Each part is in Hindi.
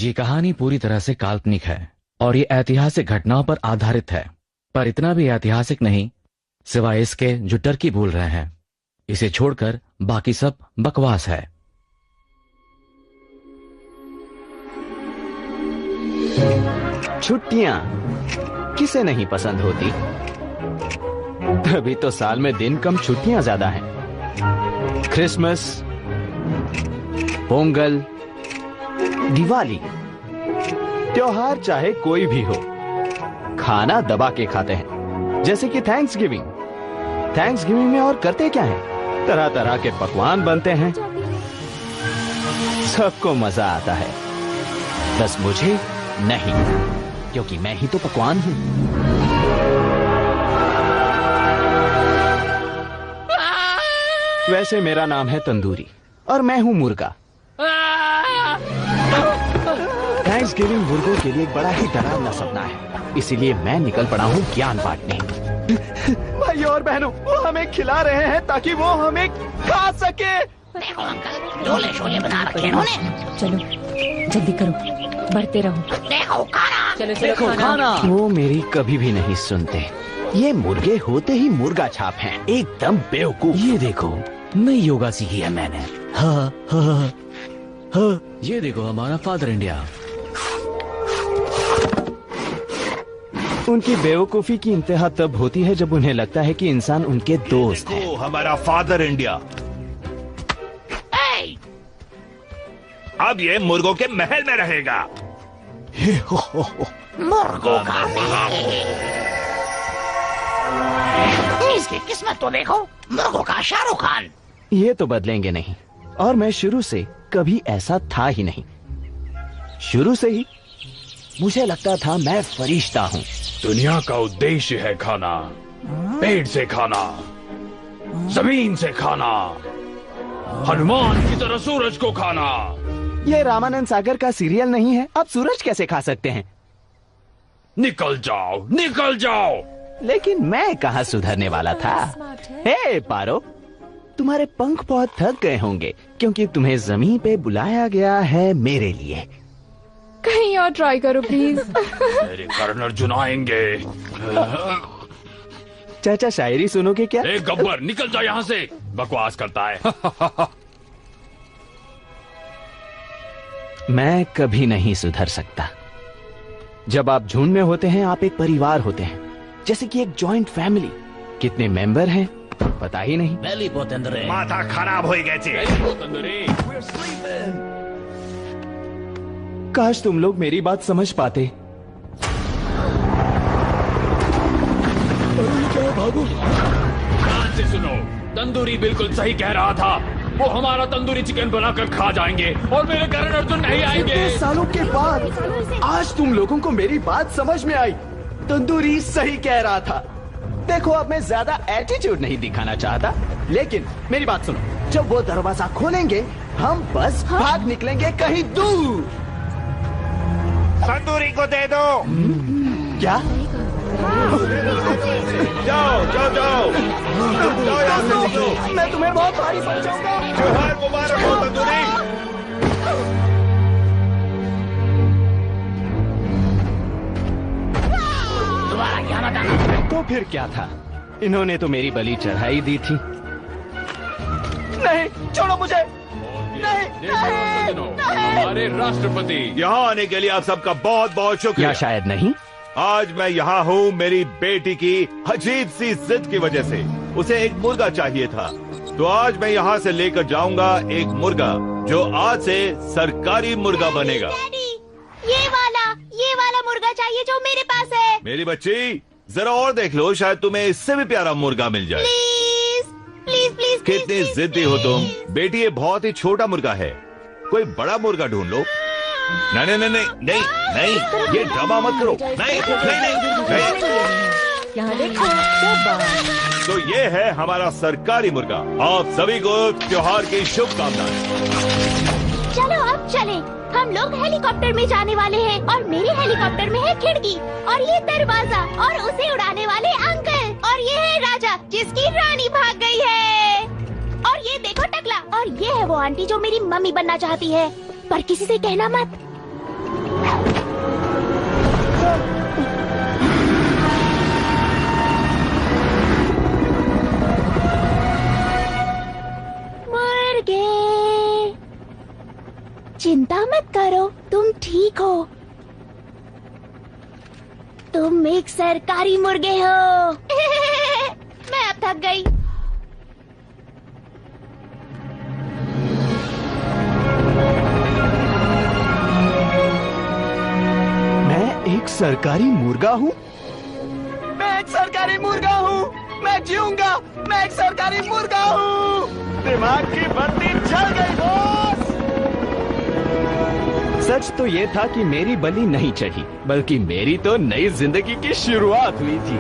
ये कहानी पूरी तरह से काल्पनिक है और ये ऐतिहासिक घटनाओं पर आधारित है, पर इतना भी ऐतिहासिक नहीं सिवाय इसके जो टर्की बोल रहे हैं। इसे छोड़कर बाकी सब बकवास है। छुट्टियां किसे नहीं पसंद होती? अभी तो साल में दिन कम, छुट्टियां ज्यादा हैं। क्रिसमस, पोंगल, दिवाली, त्योहार चाहे कोई भी हो, खाना दबा के खाते हैं। जैसे कि थैंक्सगिविंग में और करते क्या है, तरह तरह के पकवान बनते हैं, सबको मजा आता है। बस मुझे नहीं, क्योंकि मैं ही तो पकवान हूं। वैसे मेरा नाम है तंदूरी और मैं हूं मुर्गा। थैंक्सगिविंग मुर्गों के लिए एक बड़ा ही डरावना सपना है, इसीलिए मैं निकल पड़ा हूँ ज्ञान बांटने। भाई और बहनों, वो हमें खिला रहे हैं ताकि वो हमें खा सके। देखो अंकल, झोले शोले बना रखे इन्होंने। चलो जल्दी करो, बढ़ते रहो। देखो खाना, चलो देखो खाना। वो मेरी कभी भी नहीं सुनते। ये मुर्गे होते ही मुर्गा छाप हैं, एकदम बेवकूफ। ये देखो नई योगा सीखी है मैंने। हाँ हाँ हाँ, ये देखो हमारा फादर इंडिया। उनकी बेवकूफी की इंतहा तब होती है जब उन्हें लगता है कि इंसान उनके दोस्त है। हमारा फादर इंडिया। अब ये मुर्गों के महल में रहेगा। मुर्गों का महल। इसकी किस्मत तो देखो, मुर्गों का शाहरुख खान। ये तो बदलेंगे नहीं, और मैं शुरू से कभी ऐसा था ही नहीं। शुरू से ही मुझे लगता था मैं फरिश्ता हूँ। दुनिया का उद्देश्य है खाना, पेट से खाना, जमीन से खाना, हनुमान की तरह सूरज को खाना। ये रामानंद सागर का सीरियल नहीं है, आप सूरज कैसे खा सकते हैं? निकल जाओ, निकल जाओ। लेकिन मैं कहाँ सुधरने वाला था। हे पारो, तुम्हारे पंख बहुत थक गए होंगे क्योंकि तुम्हें जमीन पे बुलाया गया है मेरे लिए। कहीं और ट्राई करो प्लीज। मेरे कर्ण अर्जुन आएंगे। चाचा शायरी सुनोगे क्या? ए गब्बर, निकल जा यहाँ से, बकवास करता है। मैं कभी नहीं सुधर सकता। जब आप झुंड में होते हैं, आप एक परिवार होते हैं, जैसे कि एक जॉइंट फैमिली। कितने मेंबर हैं पता ही नहीं। माथा खराब हो गए थे। काश तुम लोग मेरी बात समझ पाते। ध्यान से सुनो, तंदूरी बिल्कुल सही कह रहा था। वो हमारा तंदूरी चिकन बनाकर खा जाएंगे और मेरे कर्ण अर्जुन नहीं आएंगे। इतने सालों के बाद आज तुम लोगों को मेरी बात समझ में आई। तंदूरी सही कह रहा था। देखो, अब मैं ज्यादा एटीट्यूड नहीं दिखाना चाहता, लेकिन मेरी बात सुनो। जब वो दरवाजा खोलेंगे, हम बस भाग निकलेंगे कहीं दूर। तंदूरी को दे दो। क्या? जाओ जाओ जाओ, जाओ यहाँ से निकलो। मैं तुम्हें बहुत भारी पड़ जाऊंगा। त्योहार मुबारक हो तंदूरी। दोबारा क्या बताना? तो फिर क्या था? इन्होंने तो मेरी बलि चढ़ाई दी थी। नहीं, छोड़ो मुझे। नहीं, हमारे राष्ट्रपति यहाँ आने के लिए आप सबका बहुत बहुत शुक्रिया। या शायद नहीं। आज मैं यहाँ हूँ मेरी बेटी की अजीब सी जिद की वजह से। उसे एक मुर्गा चाहिए था, तो आज मैं यहाँ से लेकर जाऊंगा एक मुर्गा जो आज से सरकारी मुर्गा बनेगा। ये वाला मुर्गा चाहिए जो मेरे पास है। मेरी बच्ची, जरा और देख लो, शायद तुम्हें इससे भी प्यारा मुर्गा मिल जाए। Please please please. कितनी जिद्दी हो तुम बेटी। ये बहुत ही छोटा मुर्गा है, कोई बड़ा मुर्गा ढूंढ लो। नहीं नहीं नहीं नहीं नहीं, ये ड्रामा मत करो। नहीं नहीं नहीं, यहाँ देखो। तो ये है हमारा सरकारी मुर्गा। आप सभी को त्योहार की शुभकामनाएं। चलो अब चलें। हम लोग हेलीकॉप्टर में जाने वाले हैं और मेरे हेलीकॉप्टर में है खिड़की और ये दरवाजा और उसे उड़ाने वाले अंकल, और ये है राजा जिसकी रानी भाग गई है, और ये देखो टकला, और ये है वो आंटी जो मेरी मम्मी बनना चाहती है, पर किसी से कहना मत। तुम एक सरकारी मुर्गे हो। मैं अब थक गई। मैं एक सरकारी मुर्गा हूँ। मैं एक सरकारी मुर्गा हूँ। मैं जीऊंगा। मैं एक सरकारी मुर्गा हूँ। दिमाग की बत्ती जल गई बॉस। सच तो ये था कि मेरी बलि नहीं चढ़ी, बल्कि मेरी तो नई जिंदगी की शुरुआत हुई थी।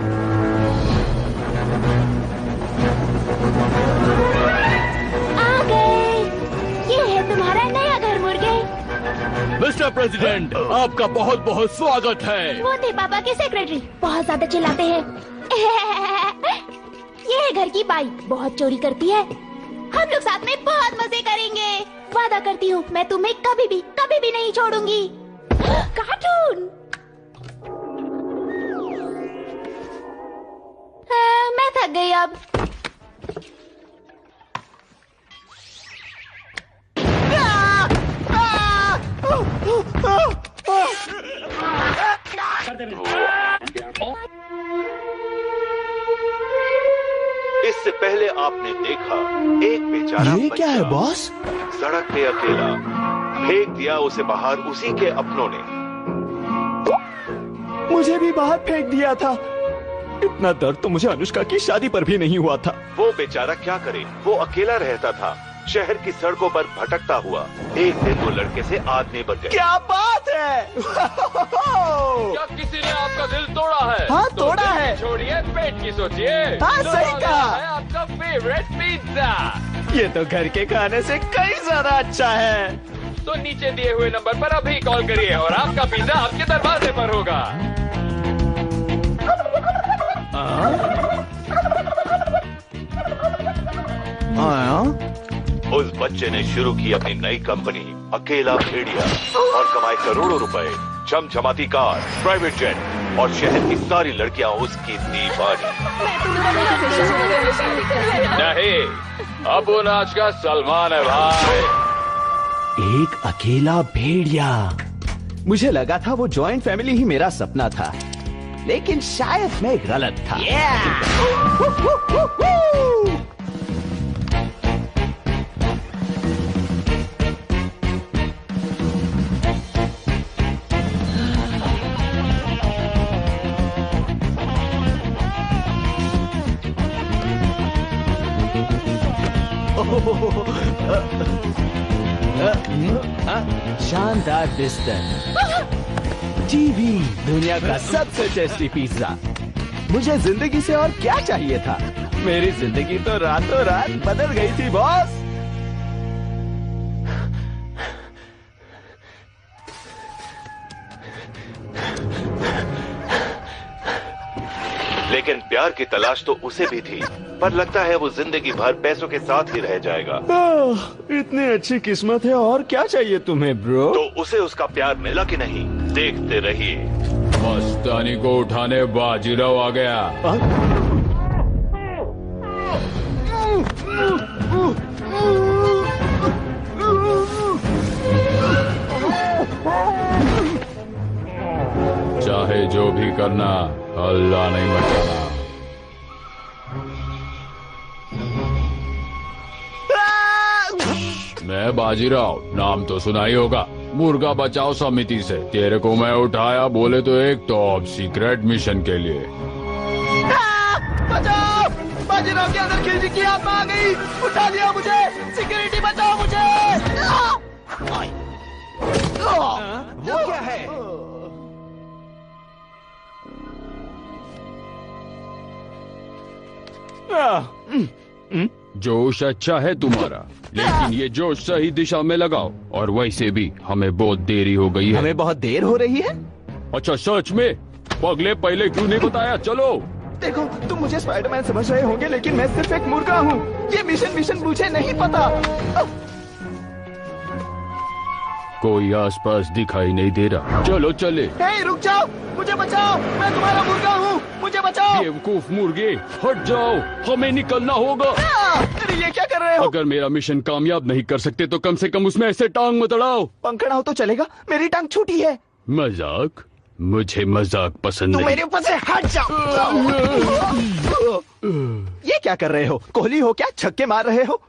आ गए। ये है तुम्हारा नया घर मुर्गे। मिस्टर प्रेसिडेंट, आपका बहुत बहुत स्वागत है। वो थे पापा के सेक्रेटरी, बहुत ज्यादा चिल्लाते हैं। ये है घर की बाई, बहुत चोरी करती है। हम लोग साथ में बहुत मजे करेंगे। वादा करती हूँ मैं तुम्हें कभी भी नहीं छोड़ूंगी। कार्टून। मैं थक गई अब। इससे पहले आपने देखा एक बेचारा ये क्या है बच्चा बॉस? सड़क पे अकेला, फेंक दिया उसे बाहर उसी के अपनों ने। मुझे भी बाहर फेंक दिया था। इतना दर्द तो मुझे अनुष्का की शादी पर भी नहीं हुआ था। वो बेचारा क्या करे, वो अकेला रहता था, शहर की सड़कों पर भटकता हुआ। एक दिन वो लड़के से आदमी बन गए। क्या बात है? क्या किसी ने आपका दिल तोड़ा है? हाँ, तोड़ा है। छोड़िए, पेट की सोचिए। हाँ, सही कहा। है आपका फेवरेट पिज्जा। ये तो घर के खाने से कई ज्यादा अच्छा है। तो नीचे दिए हुए नंबर पर अभी कॉल करिए और आपका पिज्जा आपके दरवाजे पर होगा। उस बच्चे ने शुरू की अपनी नई कंपनी अकेला भेड़िया और कमाए करोड़ों रुपए, चमचमाती कार, प्राइवेट जेट और शहर की सारी लड़कियां उसकी दीवानी। नहीं, अब वो नाच का सलमान है भाई। एक अकेला भेड़िया। मुझे लगा था वो जॉइंट फैमिली ही मेरा सपना था, लेकिन शायद मैं गलत था। शानदार बिस्तर, टीवी, दुनिया का सबसे टेस्टी पिज्जा। मुझे जिंदगी से और क्या चाहिए था? मेरी जिंदगी तो रातों रात बदल गई थी बॉस। लेकिन प्यार की तलाश तो उसे भी थी, पर लगता है वो जिंदगी भर पैसों के साथ ही रह जाएगा। इतनी अच्छी किस्मत है, और क्या चाहिए तुम्हें ब्रो? तो उसे उसका प्यार मिला कि नहीं, देखते रहिए। मस्तानी को उठाने बाजीराव आ गया। चाहे जो भी करना, अल्लाह नहीं बचाना। मैं बाजीराव, नाम तो सुना ही होगा, मुर्गा बचाओ समिति से। तेरे को मैं उठाया बोले तो एक टॉप सीक्रेट मिशन के लिए। बचाओ! बाजीराव के अंदर खिलजी की आत्मा आ गई। उठा लिया मुझे। सिक्योरिटी बचाओ मुझे। वो क्या है? जोश अच्छा है तुम्हारा, लेकिन ये जोश सही दिशा में लगाओ। और वैसे भी हमें बहुत देरी हो गई है। हमें बहुत देर हो रही है। अच्छा, सच में? पगले, पहले क्यों नहीं बताया? चलो। देखो, तुम मुझे स्पाइडरमैन समझ रहे होंगे, लेकिन मैं सिर्फ एक मुर्गा हूँ। ये मिशन मुझे नहीं पता। कोई आसपास दिखाई नहीं दे रहा। चलो चले। हे, रुक जाओ, मुझे बचाओ। मैं तुम्हारा मुर्गा हूँ, मुझे बचाओ। बेवकूफ मुर्गे, हट जाओ, हमें निकलना होगा। अरे ये क्या कर रहे हो? अगर मेरा मिशन कामयाब नहीं कर सकते तो कम से कम उसमें ऐसे टांग मत अड़ाओ। पंखड़ा हो तो चलेगा, मेरी टांग छूटी है। मजाक? मुझे मजाक पसंद तुम नहीं। मेरे ऊपर से हट जाओ। ये क्या कर रहे हो? कोहली हो क्या? छक्के मार रहे हो?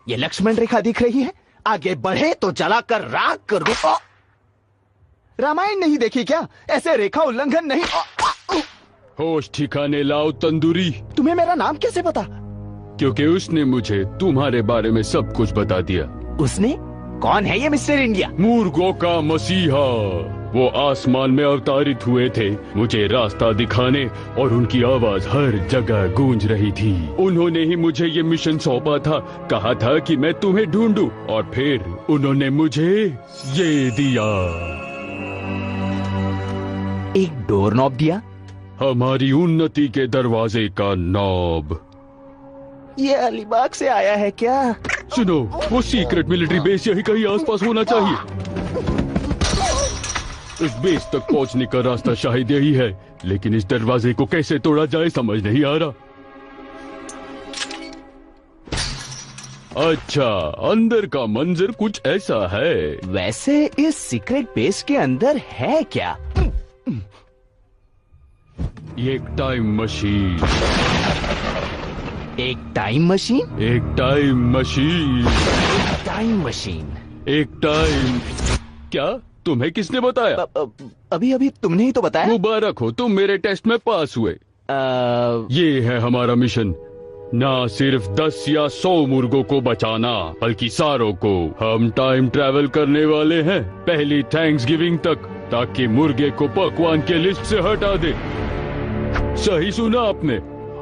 ये लक्ष्मण रेखा दिख रही है, आगे बढ़े तो जलाकर राख कर दो। रामायण नहीं देखी क्या? ऐसे रेखा उल्लंघन नहीं। होश ठिकाने लाओ तंदूरी, तुम्हें मेरा नाम कैसे पता? क्योंकि उसने मुझे तुम्हारे बारे में सब कुछ बता दिया। उसने? कौन है ये मिस्टर इंडिया? मूर्खों का मसीहा। वो आसमान में अवतारित हुए थे मुझे रास्ता दिखाने, और उनकी आवाज हर जगह गूंज रही थी। उन्होंने ही मुझे ये मिशन सौंपा था, कहा था कि मैं तुम्हें ढूंढूं, और फिर उन्होंने मुझे ये दिया। एक डोर नॉब दिया? हमारी उन्नति के दरवाजे का नॉब। ये अलीबाग से आया है क्या? सुनो, वो सीक्रेट मिलिट्री बेस यही कहीं आसपास होना चाहिए। इस बेस तक पहुंचने का रास्ता शायद यही है, लेकिन इस दरवाजे को कैसे तोड़ा जाए समझ नहीं आ रहा। अच्छा, अंदर का मंजर कुछ ऐसा है। वैसे इस सीक्रेट बेस के अंदर है क्या? ये एक टाइम मशीन। एक टाइम मशीन? एक टाइम मशीन। Time machine? एक टाइम। क्या? तुम्हें किसने बताया? अभी अभी तुमने ही तो बताया। मुबारक हो, तुम मेरे टेस्ट में पास हुए। ये है हमारा मिशन, ना सिर्फ 10 या 100 मुर्गों को बचाना, बल्कि सारों को। हम टाइम ट्रैवल करने वाले हैं पहली थैंक्सगिविंग तक, ताकि मुर्गे को पकवान के लिस्ट से हटा दे। सही सुना आपने,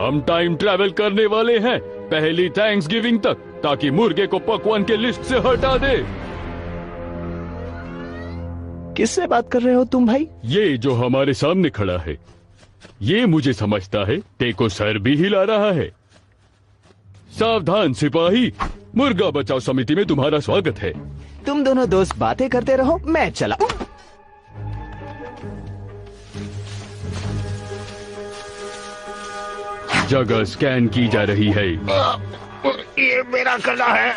हम टाइम ट्रैवल करने वाले हैं पहली थैंक्सगिविंग तक, ताकि मुर्गे को पकवान के लिस्ट से हटा दे। किससे बात कर रहे हो तुम भाई? ये जो हमारे सामने खड़ा है, ये मुझे समझता है, टेको सर भी हिला रहा है। सावधान सिपाही, मुर्गा बचाओ समिति में तुम्हारा स्वागत है। तुम दोनों दोस्त बातें करते रहो, मैं चला। जगह स्कैन की जा रही है। ये मेरा गला है।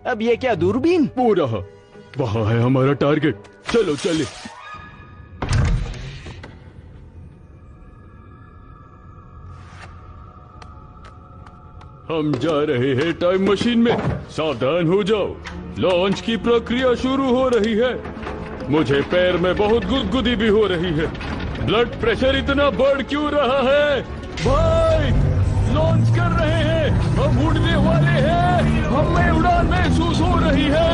अब ये क्या दूरबीन? वो रहा, वहाँ है हमारा टारगेट। चलो चले। हम जा रहे हैं टाइम मशीन में, सावधान हो जाओ। लॉन्च की प्रक्रिया शुरू हो रही है। मुझे पैर में बहुत गुदगुदी भी हो रही है। ब्लड प्रेशर इतना बढ़ क्यों रहा है? भाई, लॉन्च कर रहे हैं, हम उड़ने वाले हैं, हमें उड़ान महसूस हो रही है।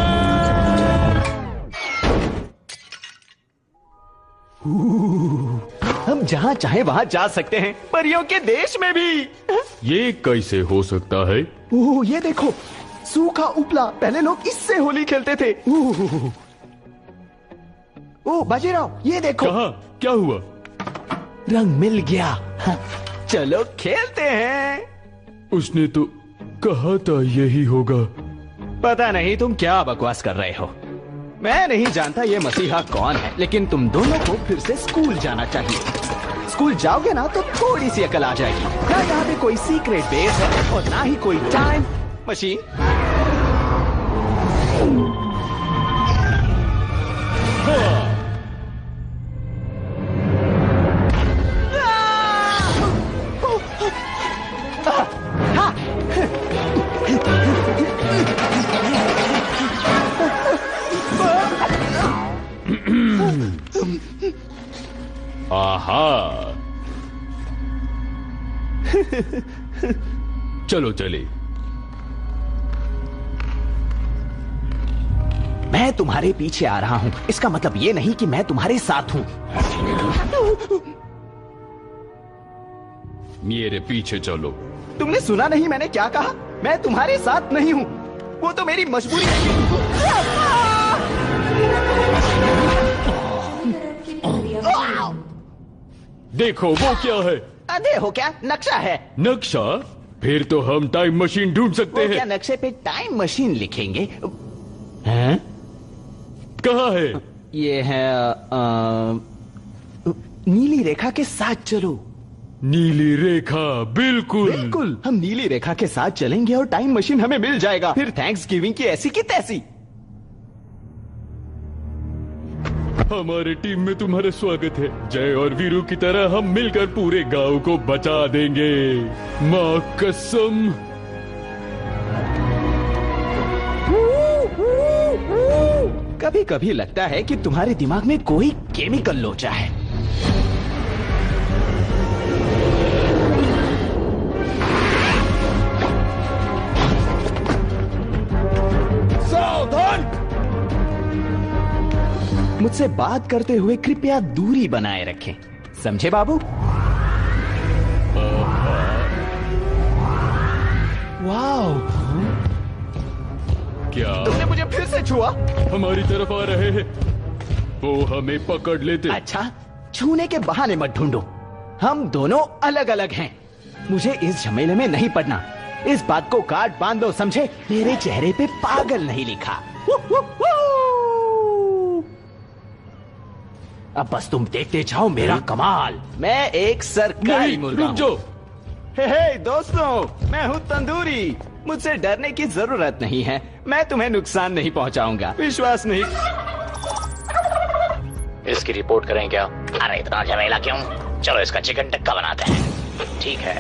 हम जहाँ चाहे वहाँ जा सकते हैं, परियों के देश में भी। ये कैसे हो सकता है? ओह, ये देखो, सूखा उपला। पहले लोग इससे होली खेलते थे। ओह बाजीराव, ये देखो। कहाँ? क्या हुआ? रंग मिल गया। हाँ, चलो खेलते हैं। उसने तो कहा था यही होगा। पता नहीं तुम क्या बकवास कर रहे हो। मैं नहीं जानता ये मसीहा कौन है, लेकिन तुम दोनों को फिर से स्कूल जाना चाहिए। स्कूल जाओगे ना तो थोड़ी सी अकल आ जाएगी। ना यहाँ पे कोई सीक्रेट बेस है और ना ही कोई टाइम मशीन। आहा। चलो चले। मैं तुम्हारे पीछे आ रहा हूं, इसका मतलब ये नहीं कि मैं तुम्हारे साथ हूं। मेरे पीछे चलो। तुमने सुना नहीं मैंने क्या कहा? मैं तुम्हारे साथ नहीं हूं, वो तो मेरी मजबूरी है। देखो वो क्या है? अंधे हो क्या? नक्शा है। नक्शा? फिर तो हम टाइम मशीन ढूंढ सकते वो क्या हैं। नक्शे पे टाइम मशीन लिखेंगे? हैं? कहाँ है? ये है नीली रेखा के साथ चलो। नीली रेखा, बिल्कुल बिल्कुल, हम नीली रेखा के साथ चलेंगे और टाइम मशीन हमें मिल जाएगा। फिर थैंक्स गिविंग की ऐसी की तैसी। हमारे टीम में तुम्हारा स्वागत है। जय और वीरू की तरह हम मिलकर पूरे गांव को बचा देंगे, माँ कसम। कभी कभी लगता है कि तुम्हारे दिमाग में कोई केमिकल लोचा है। सावधान! मुझसे बात करते हुए कृपया दूरी बनाए रखें, समझे बाबू? वाह, क्या तुमने मुझे फिर से छुआ? हमारी तरफ आ रहे हैं? वो हमें पकड़ लेते। अच्छा, छूने के बहाने मत ढूंढो। हम दोनों अलग अलग हैं। मुझे इस झमेले में नहीं पड़ना। इस बात को गांठ बांध दो, समझे? मेरे चेहरे पे पागल नहीं लिखा। अब बस तुम देखते जाओ मेरा कमाल। मैं एक सरकारी मुर्गा रुक जाओ। हे दोस्तों, मैं हूँ तंदूरी। मुझसे डरने की जरूरत नहीं है। मैं तुम्हें नुकसान नहीं पहुंचाऊंगा, विश्वास नहीं। इसकी रिपोर्ट करें क्या? अरे इतना झमेला क्यों? चलो इसका चिकन टिक्का बनाते हैं। ठीक है।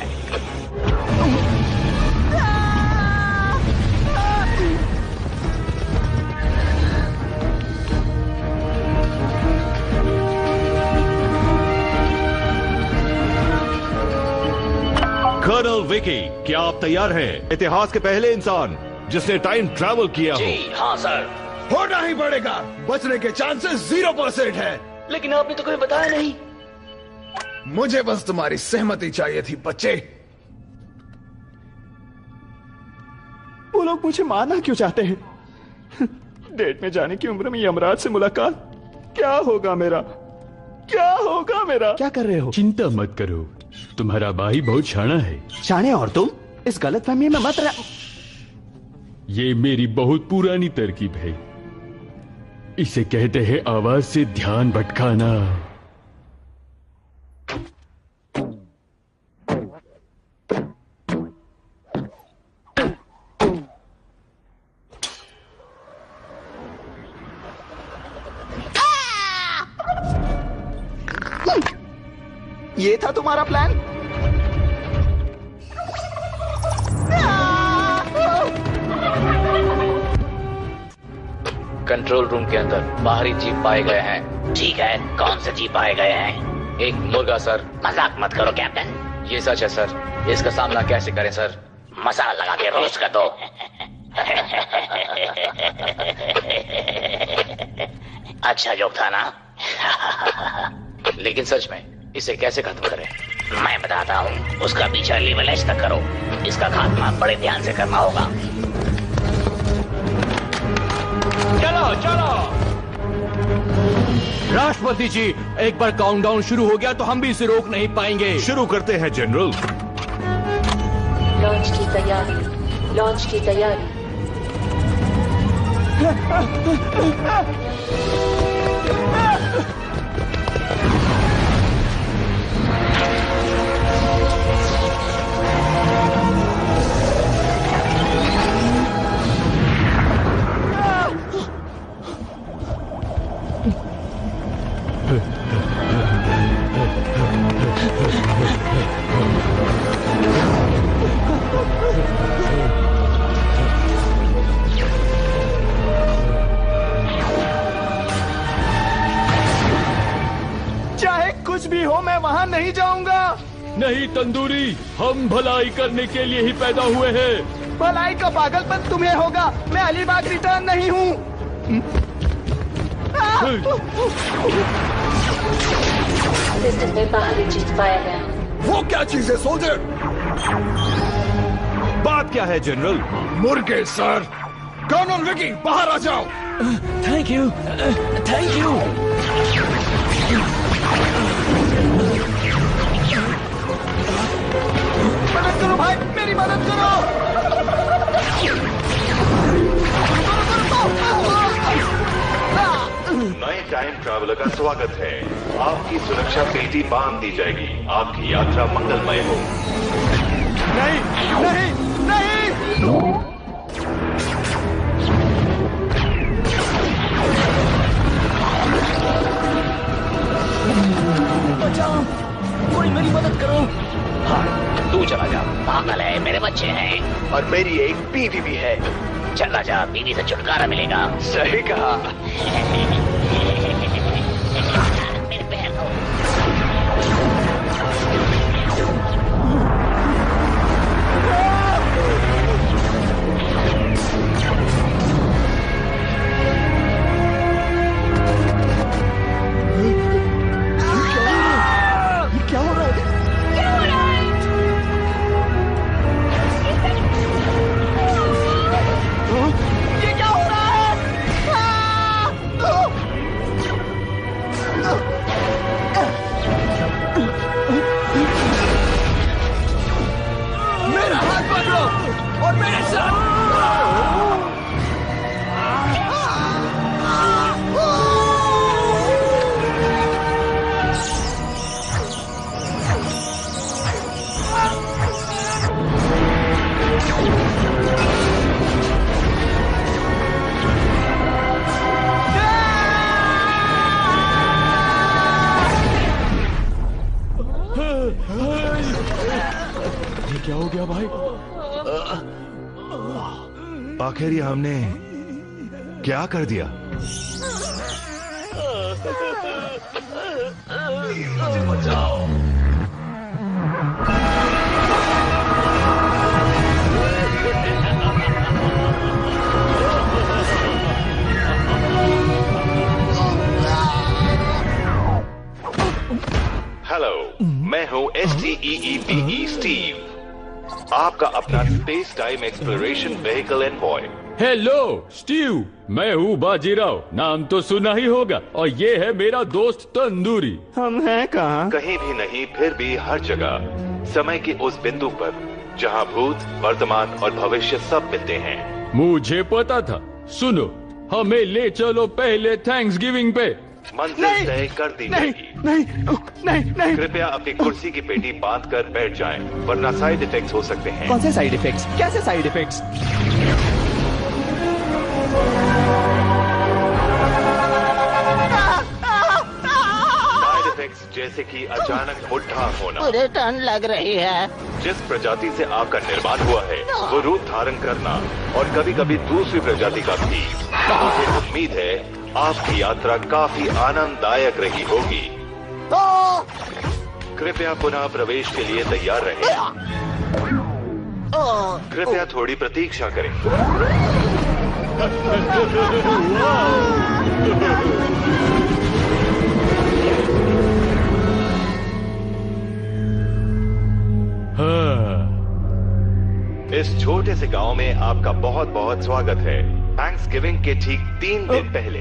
कर्नल विकी, क्या आप तैयार हैं? इतिहास के पहले इंसान जिसने टाइम ट्रैवल किया हो। जी हाँ सर। होना ही पड़ेगा। बचने के चांसेस 0% है। लेकिन आपने तो कोई बताया नहीं। मुझे बस तुम्हारी सहमति चाहिए थी बच्चे। वो लोग मुझे मारना क्यों चाहते हैं? डेट में जाने की उम्र में यमराज से मुलाकात। क्या होगा मेरा? क्या होगा मेरा? क्या कर रहे हो? चिंता मत करो, तुम्हारा भाई बहुत शाना है। शाने और तुम इस गलतफहमी में मत रह। ये मेरी बहुत पुरानी तरकीब है। इसे कहते हैं आवाज से ध्यान भटकाना। ये था तुम्हारा प्लान? कंट्रोल रूम के अंदर बाहरी जीप पाए गए हैं। ठीक है, कौन से जीप पाए गए हैं? एक मुर्गा सर। मजाक मत करो कैप्टन। ये सच है सर। इसका सामना कैसे करें सर? मसाला लगा के रोस्ट कर दो। अच्छा जोक था ना? लेकिन सच में इसे कैसे खत्म करें? मैं बताता हूँ। उसका पीछा लेवलाइज तक करो। इसका खात्मा बड़े ध्यान से करना होगा। चलो चलो राष्ट्रपति जी, एक बार काउंटडाउन शुरू हो गया तो हम भी इसे रोक नहीं पाएंगे। शुरू करते हैं जनरल। लॉन्च की तैयारी, लॉन्च की तैयारी। चाहे कुछ भी हो, मैं वहां नहीं जाऊंगा। नहीं तंदूरी, हम भलाई करने के लिए ही पैदा हुए हैं। भलाई का पागलपन तुम्हें होगा। मैं अलीबाग रिटर्न नहीं हूँ। सिस्टम में बाहरी चीज पाया गया। वो क्या चीज है सोल्जर? बात क्या है जनरल? मुर्गे सर। कर्नल विकी, बाहर आ जाओ। Thank you, thank you. मदद करो भाई, मेरी मदद करो। नए टाइम ट्रैवलर का स्वागत है। आपकी सुरक्षा पेटी बांध दी जाएगी। आपकी यात्रा मंगलमय हो। नहीं नहीं नहीं। बचाओ, कोई मेरी मदद करो। हाँ, तू चला जा। पागल है, मेरे बच्चे हैं और मेरी एक बीवी भी है। चला जा, बीवी से छुटकारा मिलेगा। सही कहा। मेरे पैर को। क्या हो रहा है? ये क्या हो रहा है? मेरा हाथ पकड़ो और मेरे साथ। ये क्या हो गया भाई? आखिर ये हमने क्या कर दिया? हेलो, मैं हूँ STEEPE स्टीव, आपका अपना space time exploration vehicle envoy. Hello Steve, मैं हूँ बाजीराव, नाम तो सुना ही होगा। और ये है मेरा दोस्त तंदूरी। हम हैं कहाँ? कहीं भी नहीं, फिर भी हर जगह, समय के उस बिंदु पर जहाँ भूत, वर्तमान और भविष्य सब मिलते हैं। मुझे पता था। सुनो, हमें ले चलो पहले थैंक्स गिविंग पे। मंजिल तय कर दी जाएगी। नहीं। कृपया अपनी कुर्सी की पेटी बांध कर बैठ जाएं, वरना साइड इफेक्ट्स हो सकते हैं। कौन से साइड इफेक्ट्स? कैसे साइड इफेक्ट्स? साइड इफेक्ट्स जैसे कि अचानक बुढ़ा होना, मुझे ठंड लग रही है। जिस प्रजाति से आपका निर्माण हुआ है वो रूप धारण करना, और कभी कभी दूसरी प्रजाति का भी। मुझे उम्मीद है आपकी यात्रा काफी आनंददायक रही होगी। कृपया पुनः प्रवेश के लिए तैयार रहें। कृपया थोड़ी प्रतीक्षा करें। इस छोटे से गांव में आपका बहुत बहुत स्वागत है। थैंक्स गिविंग के ठीक 3 दिन पहले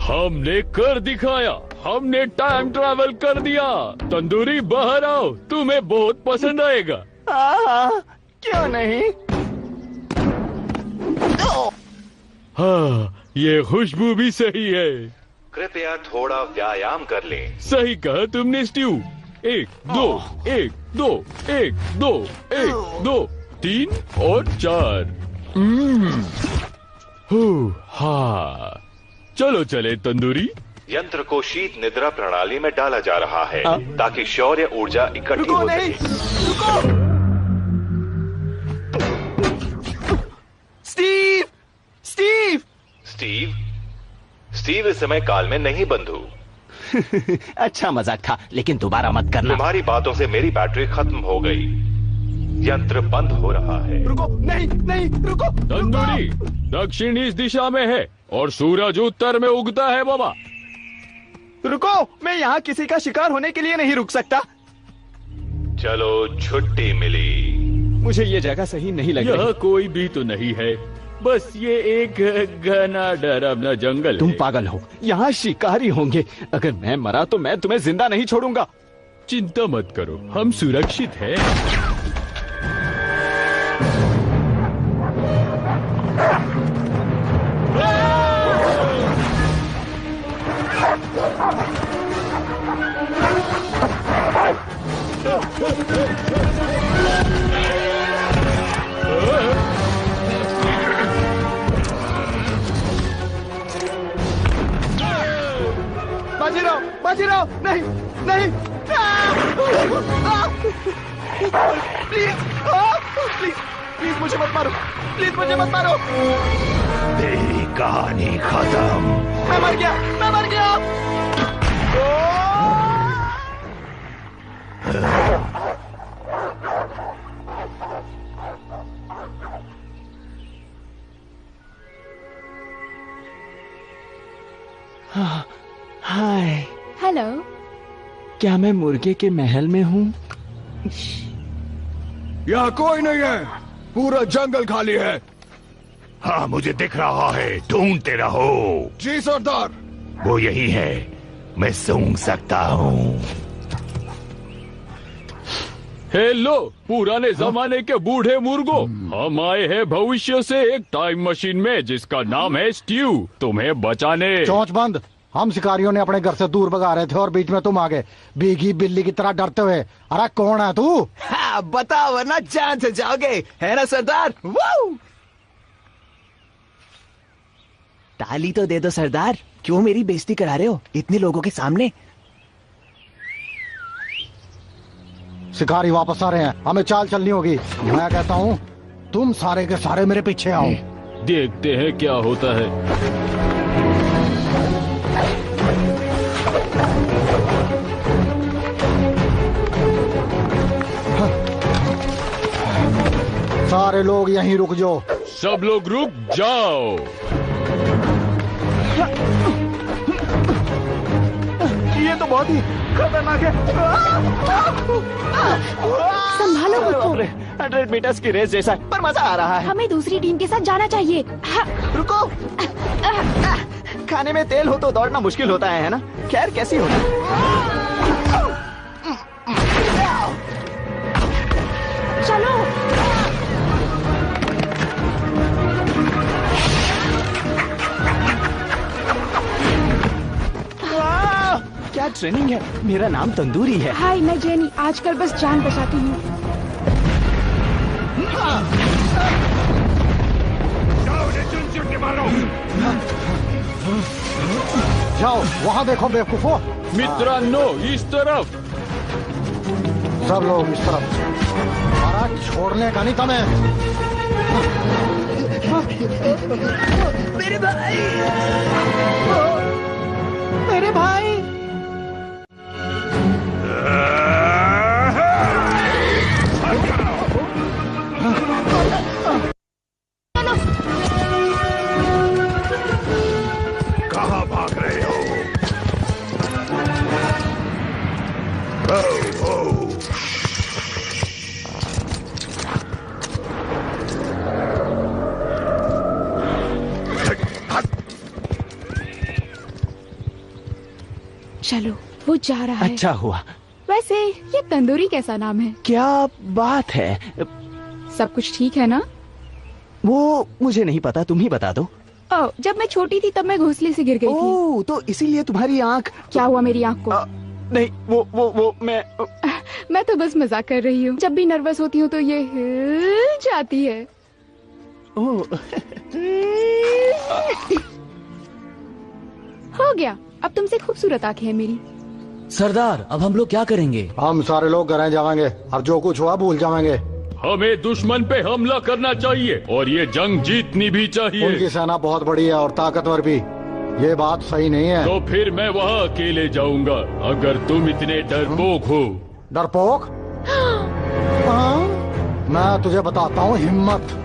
हमने कर दिखाया, हमने टाइम ट्रैवल कर दिया। तंदूरी बाहर आओ, तुम्हें बहुत पसंद आएगा। क्यों नहीं? हाँ, ये खुशबू भी सही है। कृपया थोड़ा व्यायाम कर लें। सही कहा तुमने स्टीव। 1 2 1 2 1 2 1 2 3 और 4। हाँ, चलो चले तंदूरी। यंत्र को शीत निद्रा प्रणाली में डाला जा रहा है ताकि शौर्य ऊर्जा इकट्ठी हो सके। स्टीव! स्टीव! स्टीव? स्टीव इस समय काल में नहीं बंधु। अच्छा मजाक था, लेकिन दोबारा मत करना। तुम्हारी बातों से मेरी बैटरी खत्म हो गई। यंत्र बंद हो रहा है। रुको, नहीं, रुको। तंदूरी दक्षिण इस दिशा में है और सूरज उत्तर में उगता है बाबा। रुको, मैं यहाँ किसी का शिकार होने के लिए नहीं रुक सकता। चलो, छुट्टी मिली। मुझे ये जगह सही नहीं लग रही। यह कोई भी तो नहीं है, बस ये एक घना डरावना जंगल तुम है। पागल हो, यहाँ शिकारी होंगे। अगर मैं मरा तो मैं तुम्हें जिंदा नहीं छोड़ूंगा। चिंता मत करो, हम सुरक्षित हैं। बाजीराव नहीं नहीं, प्लीज प्लीज प्लीज मुझे मत मारो, प्लीज मुझे मत मारो। तेरी कहानी खत्म। मैं मर गया, मैं मर गया। हाय। हेलो। क्या मैं मुर्गे के महल में हूँ? यहाँ कोई नहीं है, पूरा जंगल खाली है। हाँ मुझे दिख रहा है, ढूंढते रहो। जी सरदार। वो यही है, मैं सूंघ सकता हूँ। हेलो पुराने जमाने के बूढ़े मुर्गो, हम आए हैं भविष्य से एक टाइम मशीन में जिसका नाम है स्ट्यू, तुम्हें बचाने। चोंच बंद। हम शिकारियों ने अपने घर से दूर भगा रहे थे और बीच में तुम आ गए भीगी बिल्ली की तरह डरते हुए। अरे कौन है तू? हाँ, बताओ वरना जान से जाओगे, है ना सरदार? वाह! ताली तो दे दो सरदार, क्यों मेरी बेइज्जती करा रहे हो इतने लोगों के सामने? शिकारी वापस आ रहे हैं, हमें चाल चलनी होगी। मैं कहता हूँ तुम सारे के सारे मेरे पीछे आओ। देखते हैं क्या होता है। सारे लोग यहीं रुक जाओ। सब लोग रुक जाओ। ये तो बहुत ही खतरनाक है। संभालो खुद को। 100 मीटर्स की रेस जैसा है, पर मजा आ रहा है। हमें दूसरी टीम के साथ जाना चाहिए। रुको। खाने में तेल हो तो दौड़ना मुश्किल होता है ना? खैर कैसी हो? चलो। क्या ट्रेनिंग है? मेरा नाम तंदूरी है। हाय, मैं जेनी, आजकल बस जान बचाती हूँ। जाओ वहाँ देखो बेवकूफो। मित्रांनो इस तरफ। सब लोग इस तरफ। हमारा छोड़ने का नहीं तुम्हें। मेरे भाई, मेरे भाई। कहाँ भाग रहे हो? चलो, वो जा रहा है। अच्छा हुआ। वैसे ये तंदूरी कैसा नाम है? क्या बात है? सब कुछ ठीक है ना? वो मुझे नहीं पता, तुम ही बता दो। ओह, जब मैं छोटी थी तब मैं घोंसले से गिर गई थी। ओह, तो इसीलिए तुम्हारी आंख। क्या हुआ मेरी आंख को? नहीं, वो मैं तो बस मजाक कर रही हूँ। जब भी नर्वस होती हूँ तो ये हिल जाती है। हो गया, अब तुमसे खूबसूरत आंखें हैं मेरी। सरदार अब हम लोग क्या करेंगे? हम सारे लोग घरें जाएंगे और जो कुछ हुआ भूल जाएंगे। हमें दुश्मन पे हमला करना चाहिए और ये जंग जीतनी भी चाहिए। उनकी सेना बहुत बड़ी है और ताकतवर भी। ये बात सही नहीं है। तो फिर मैं वहाँ अकेले जाऊंगा अगर तुम इतने डरपोक हो। डरपोक? हाँ? मैं तुझे बताता हूँ हिम्मत।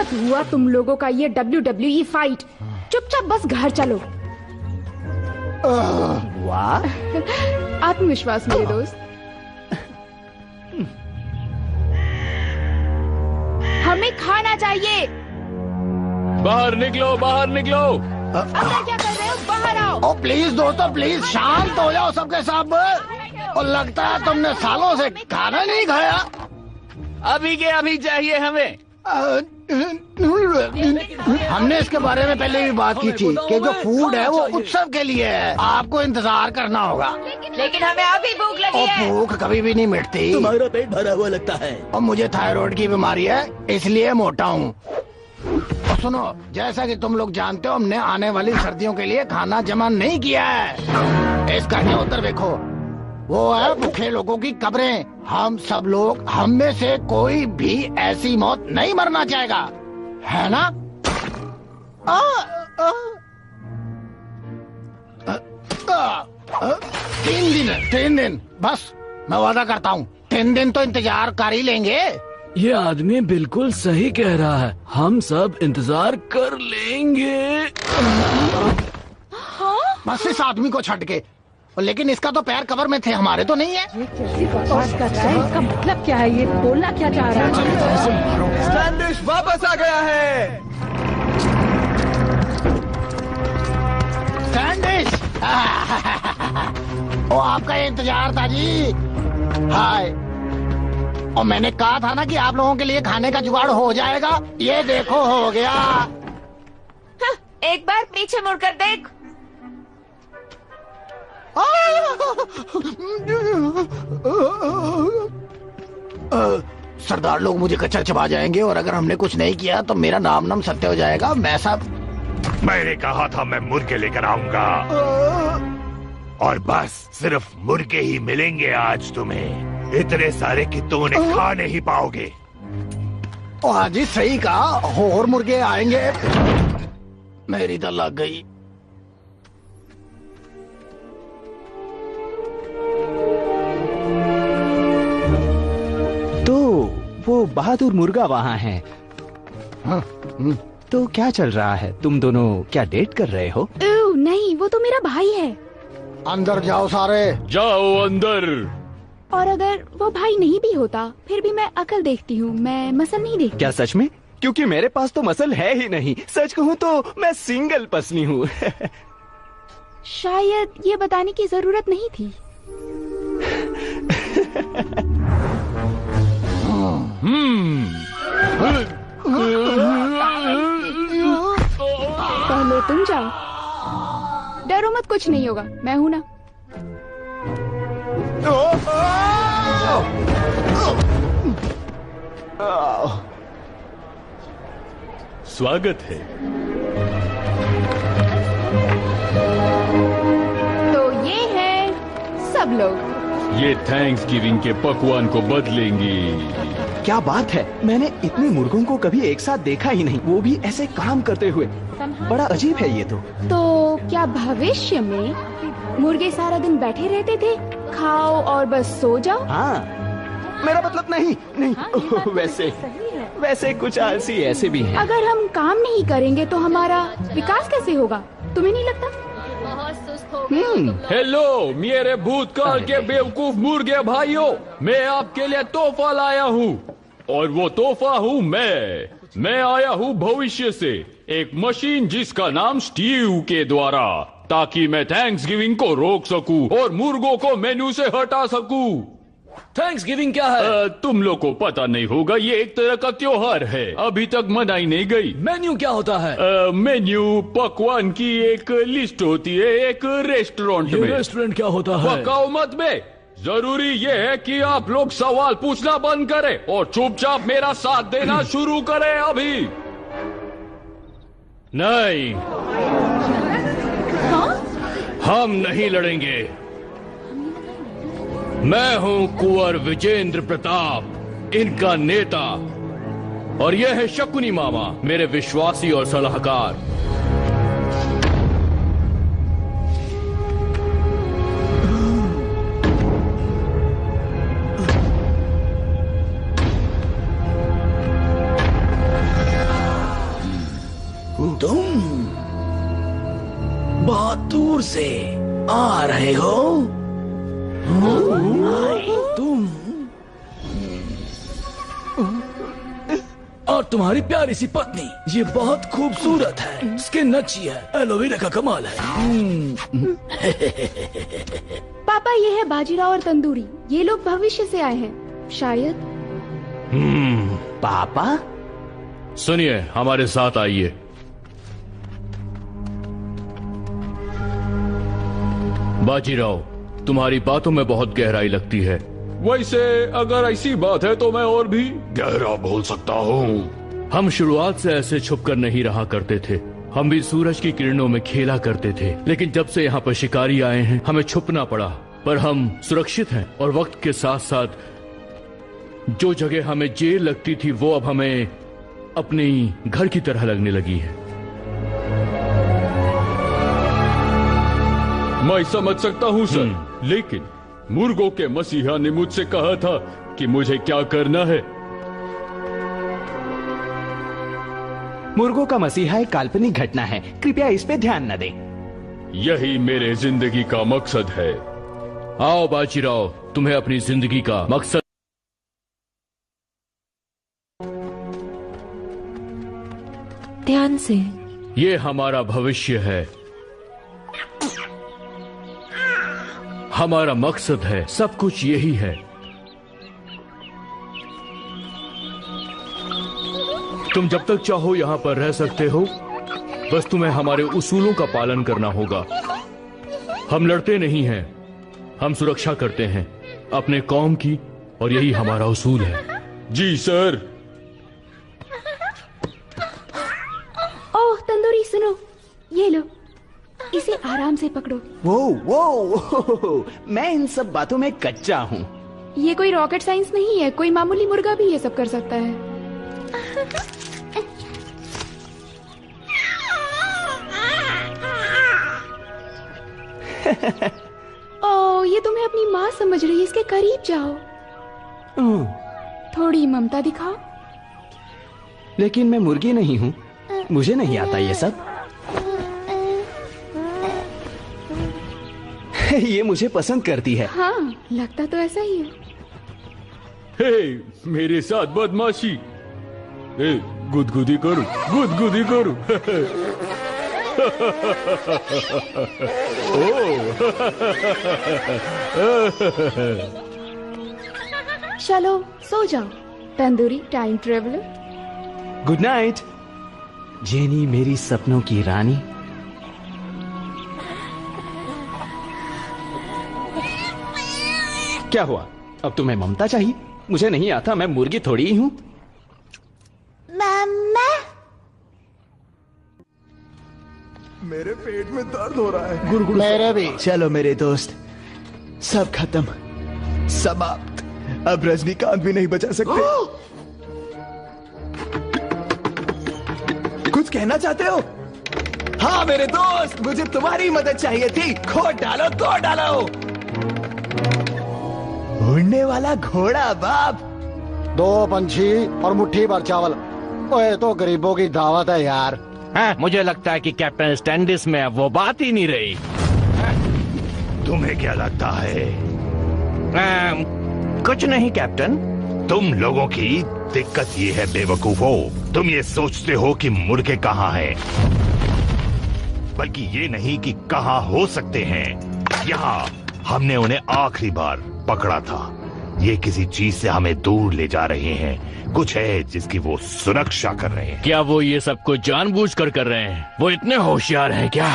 हुआ तुम लोगों का ये WWE फाइट। चुपचाप बस घर चलो। वाह, आत्मविश्वास मेरे दोस्त। हमें खाना चाहिए। बाहर निकलो, बाहर निकलो। अंदर क्या कर रहे हो? बाहर आओ। ओ प्लीज दोस्तों, प्लीज शांत हो जाओ सबके सब। और लगता है तुमने सालों से खाना नहीं खाया। अभी के अभी चाहिए हमें। हमने इसके बारे में पहले भी बात की थी कि जो फूड है वो उत्सव के लिए है, आपको इंतजार करना होगा। लेकिन हमें अभी भूख लगी और है। भूख कभी भी नहीं मिटती। तुम्हारा पेट भरा हुआ लगता है। और मुझे थायराइड की बीमारी है, इसलिए मोटा हूँ। और सुनो, जैसा कि तुम लोग जानते हो, हमने आने वाली सर्दियों के लिए खाना जमा नहीं किया है। इसका क्या उत्तर देखो, वो है भूखे लोगों की कब्रें। हम सब लोग, हम में से कोई भी ऐसी मौत नहीं मरना चाहेगा, है ना? 3 दिन बस, मैं वादा करता हूँ 3 दिन तो इंतजार कर ही लेंगे। ये आदमी बिल्कुल सही कह रहा है, हम सब इंतजार कर लेंगे। बस इस आदमी को छੱਡ के। लेकिन इसका तो पैर कब्र में थे, हमारे तो नहीं है। कैसी बकवास कर रहा है? इसका मतलब क्या है? ये बोलना क्या चाह रहा है? स्टैंडिश वापस आ गया है। स्टैंडिश ओ, आपका इंतजार था जी। हाय। और मैंने कहा था ना कि आप लोगों के लिए खाने का जुगाड़ हो जाएगा। ये देखो, हो गया। हाँ, एक बार पीछे मुड़कर देख। सरदार लोग मुझे कच्चा चबा जाएंगे, और अगर हमने कुछ नहीं किया तो मेरा नाम सत्य हो जाएगा। मैं सब, मैंने कहा था मैं मुर्गे लेकर आऊंगा, और बस सिर्फ मुर्गे ही मिलेंगे आज तुम्हें। इतने सारे कि तुम उन्हें खा नहीं पाओगे। जी सही कहा, और मुर्गे आएंगे। मेरी तो लग गई। तो वो बहादुर मुर्गा वहाँ है। हाँ, तो क्या चल रहा है? तुम दोनों क्या डेट कर रहे हो? नहीं, वो तो मेरा भाई है। अंदर जाओ सारे। जाओ अंदर। और अगर वो भाई नहीं भी होता, फिर भी मैं अकल देखती हूँ, मैं मसल नहीं देखती। क्या सच में? क्योंकि मेरे पास तो मसल है ही नहीं। सच कहूँ तो मैं सिंगल पसली हूँ। शायद ये बताने की जरूरत नहीं थी। पहले तुम जाओ। डरो मत, कुछ नहीं होगा, मैं हूं ना। स्वागत है। तो ये है सब लोग। ये थैंक्स गिविंग के पकवान को बदलेंगी। क्या बात है, मैंने इतने मुर्गों को कभी एक साथ देखा ही नहीं, वो भी ऐसे काम करते हुए। बड़ा अजीब है ये तो। क्या भविष्य में मुर्गे सारा दिन बैठे रहते थे, खाओ और बस सो जाओ? हाँ, मेरा मतलब नहीं। हाँ, वैसे कुछ आलसी ऐसे भी हैं। अगर हम काम नहीं करेंगे तो हमारा विकास कैसे होगा? तुम्हें नहीं लगता? हेलो मेरे भूतकाल के बेवकूफ मुर्गे भाइयों, मैं आपके लिए तोहफा लाया हूँ, और वो तोहफा हूँ मैं आया हूँ भविष्य से, एक मशीन जिसका नाम स्टीव के द्वारा, ताकि मैं थैंक्स गिविंग को रोक सकूं और मुर्गों को मेन्यू से हटा सकूं। थैंक्स गिविंग क्या है? तुम लोग को पता नहीं होगा, ये एक तरह का त्योहार है, अभी तक मनाई नहीं गई। मेन्यू क्या होता है? मेन्यू पकवान की एक लिस्ट होती है एक रेस्टोरेंट में। रेस्टोरेंट क्या होता है? पकाओ मत में। जरूरी ये है कि आप लोग सवाल पूछना बंद करें और चुपचाप मेरा साथ देना शुरू करें अभी। नहीं, हम नहीं लड़ेंगे। मैं हूं कुंवर विजेंद्र प्रताप, इनका नेता, और यह है शकुनी मामा, मेरे विश्वासी और सलाहकार। तुम बहुत दूर से आ रहे हो? तुम्हारी प्यारी सी पत्नी, ये बहुत खूबसूरत है, स्किन अच्छी है, एलोवेरा का कमाल है। पापा, ये है बाजीराव और तंदूरी। ये लोग भविष्य से आए हैं शायद। पापा? सुनिए, हमारे साथ आइए। बाजीराव, तुम्हारी बातों में बहुत गहराई लगती है। वैसे अगर ऐसी बात है तो मैं और भी गहरा बोल सकता हूँ। हम शुरुआत से ऐसे छुपकर नहीं रहा करते थे। हम भी सूरज की किरणों में खेला करते थे, लेकिन जब से यहाँ पर शिकारी आए हैं हमें छुपना पड़ा। पर हम सुरक्षित हैं और वक्त के साथ साथ जो जगह हमें जेल लगती थी वो अब हमें अपनी घर की तरह लगने लगी है। मैं समझ सकता हूँ सर, लेकिन मुर्गों के मसीहा ने मुझसे कहा था कि मुझे क्या करना है। मुर्गों का मसीहा एक काल्पनिक घटना है, कृपया इस पे ध्यान न दें। यही मेरे जिंदगी का मकसद है। आओ बाजीराव, तुम्हें अपनी जिंदगी का मकसद। ध्यान से। ये हमारा भविष्य है, हमारा मकसद है, सब कुछ यही है। तुम जब तक चाहो यहाँ पर रह सकते हो, बस तुम्हें हमारे उसूलों का पालन करना होगा। हम लड़ते नहीं हैं, हम सुरक्षा करते हैं अपने कौम की, और यही हमारा उसूल है। जी सर। ओह तंदूरी, सुनो, ये लो, इसे आराम से पकड़ो। वो, मैं इन सब बातों में कच्चा हूँ। ये कोई रॉकेट साइंस नहीं है, कोई मामूली मुर्गा भी ये सब कर सकता है। ओह, ये तुम्हें अपनी माँ समझ रही है, इसके करीब जाओ, थोड़ी ममता दिखाओ। लेकिन मैं मुर्गी नहीं हूँ, मुझे नहीं आता ये सब। ये मुझे पसंद करती है। हाँ, लगता तो ऐसा ही है। हे, मेरे साथ बदमाशी। गुदगुदी करूं, गुदगुदी करूं। चलो सो जाओ tandoori time traveller. Good night jenny, मेरी सपनों की रानी। क्या हुआ, अब तुम्हें ममता चाहिए? मुझे नहीं आता, मैं मुर्गी थोड़ी ही हूँ। मम्मा, मेरे पेट में दर्द हो रहा है। गुड़गुड़ मेरे भी। चलो मेरे दोस्त, सब खत्म, समाप्त। अब रजनीकांत भी नहीं बचा सकते। कुछ कहना चाहते हो? हाँ मेरे दोस्त, मुझे तुम्हारी मदद चाहिए थी। खोद डालो, तोड़ डालो। उड़ने वाला घोड़ा बाप। 2 पंछी और मुट्ठी भर चावल। ओए, तो गरीबों की दावत है यार। हाँ, मुझे लगता है कि कैप्टन स्टैंडिस में अब वो बात ही नहीं रही। तुम्हें क्या लगता है? कुछ नहीं कैप्टन। तुम लोगों की दिक्कत ये है बेवकूफो, तुम ये सोचते हो कि मुर्गे कहाँ हैं, बल्कि ये नहीं कि कहाँ हो सकते हैं। यहाँ हमने उन्हें आखिरी बार पकड़ा था। ये किसी चीज से हमें दूर ले जा रहे हैं। कुछ है जिसकी वो सुरक्षा कर रहे हैं। क्या वो ये सब कुछ जानबूझकर कर रहे हैं? वो इतने होशियार हैं क्या?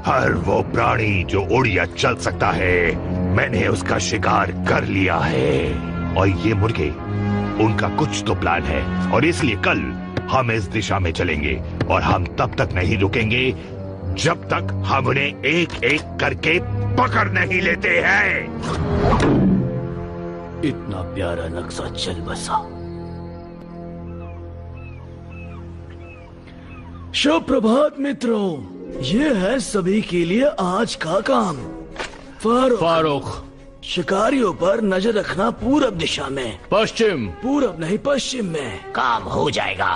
हर वो प्राणी जो उड़ या चल सकता है, मैंने उसका शिकार कर लिया है। और ये मुर्गे, उनका कुछ तो प्लान है, और इसलिए कल हम इस दिशा में चलेंगे। और हम तब तक नहीं रुकेंगे जब तक हम उन्हें एक एक करके पकड़ नहीं लेते हैं। इतना प्यारा नक्शा चल बसा। शुभ प्रभात मित्रों, ये है सभी के लिए आज का काम। फारूक, शिकारियों पर नजर रखना पूरब दिशा में। पश्चिम। पूरब नहीं, पश्चिम में। काम हो जाएगा।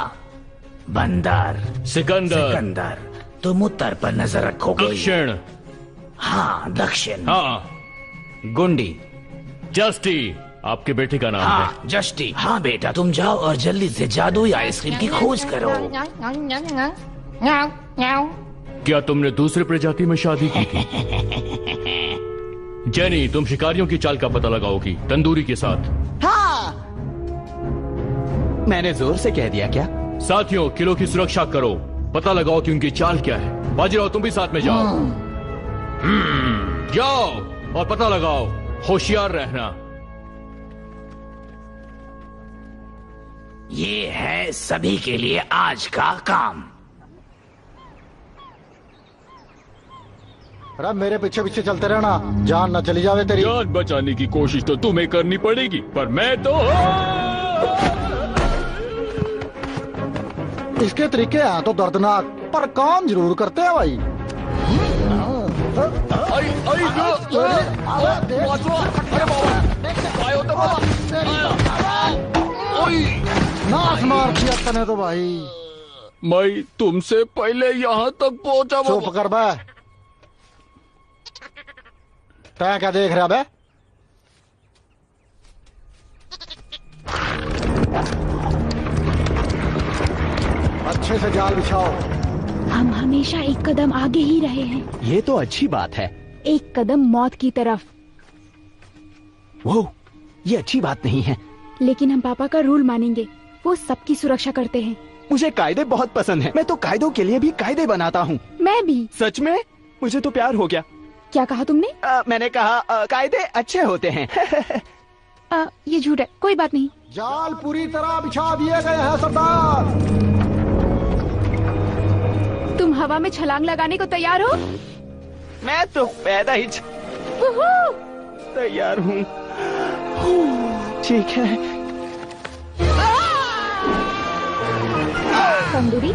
बंदर। सिकंदर। तुम उत्तर पर नजर रखोगे। दक्षिण। हाँ, दक्षिण। हाँ। गुंडी। जस्टी, आपके बेटे का नाम है? हाँ, जस्टी। हाँ बेटा, तुम जाओ और जल्दी से जादुई आइसक्रीम की खोज करो। क्या तुमने दूसरे प्रजाति में शादी की थी? जेनी, तुम शिकारियों की चाल का पता लगाओगी तंदूरी के साथ। हाँ, मैंने जोर से कह दिया क्या? साथियों, किलो की सुरक्षा करो, पता लगाओ कि उनकी चाल क्या है। बाजीराव, तुम भी साथ में जाओ। जाओ और पता लगाओ, होशियार रहना। ये है सभी के लिए आज का काम। अरे मेरे पीछे पीछे चलते रहना, जान न चली जावे तेरी। जान बचाने की कोशिश तो तुम्हें करनी पड़ेगी, पर मैं तो इसके तरीके हैं तो दर्दनाक, पर काम जरूर करते हैं भाई। नाश मार दिया तने तो भाई। मैं तुमसे पहले यहाँ तक पहुँचा। चुप कर बे। तै क्या देख रहा बे? अच्छे से जाल बिछाओ। हम हमेशा एक कदम आगे ही रहे हैं। ये तो अच्छी बात है। एक कदम मौत की तरफ। वो, ये अच्छी बात नहीं है। लेकिन हम पापा का रूल मानेंगे, वो सबकी सुरक्षा करते हैं। मुझे कायदे बहुत पसंद हैं। मैं तो कायदों के लिए भी कायदे बनाता हूँ। मैं भी। सच में? मुझे तो प्यार हो गया। क्या कहा तुमने? मैंने कहा कायदे अच्छे होते हैं। ये झूठ है, कोई बात नहीं। जाल पूरी तरह बिछा दिए गए हैं सरदार। तुम हवा में छलांग लगाने को तैयार हो? मैं तो पैदा ही तैयार हूँ। ठीक है। तंदूरी।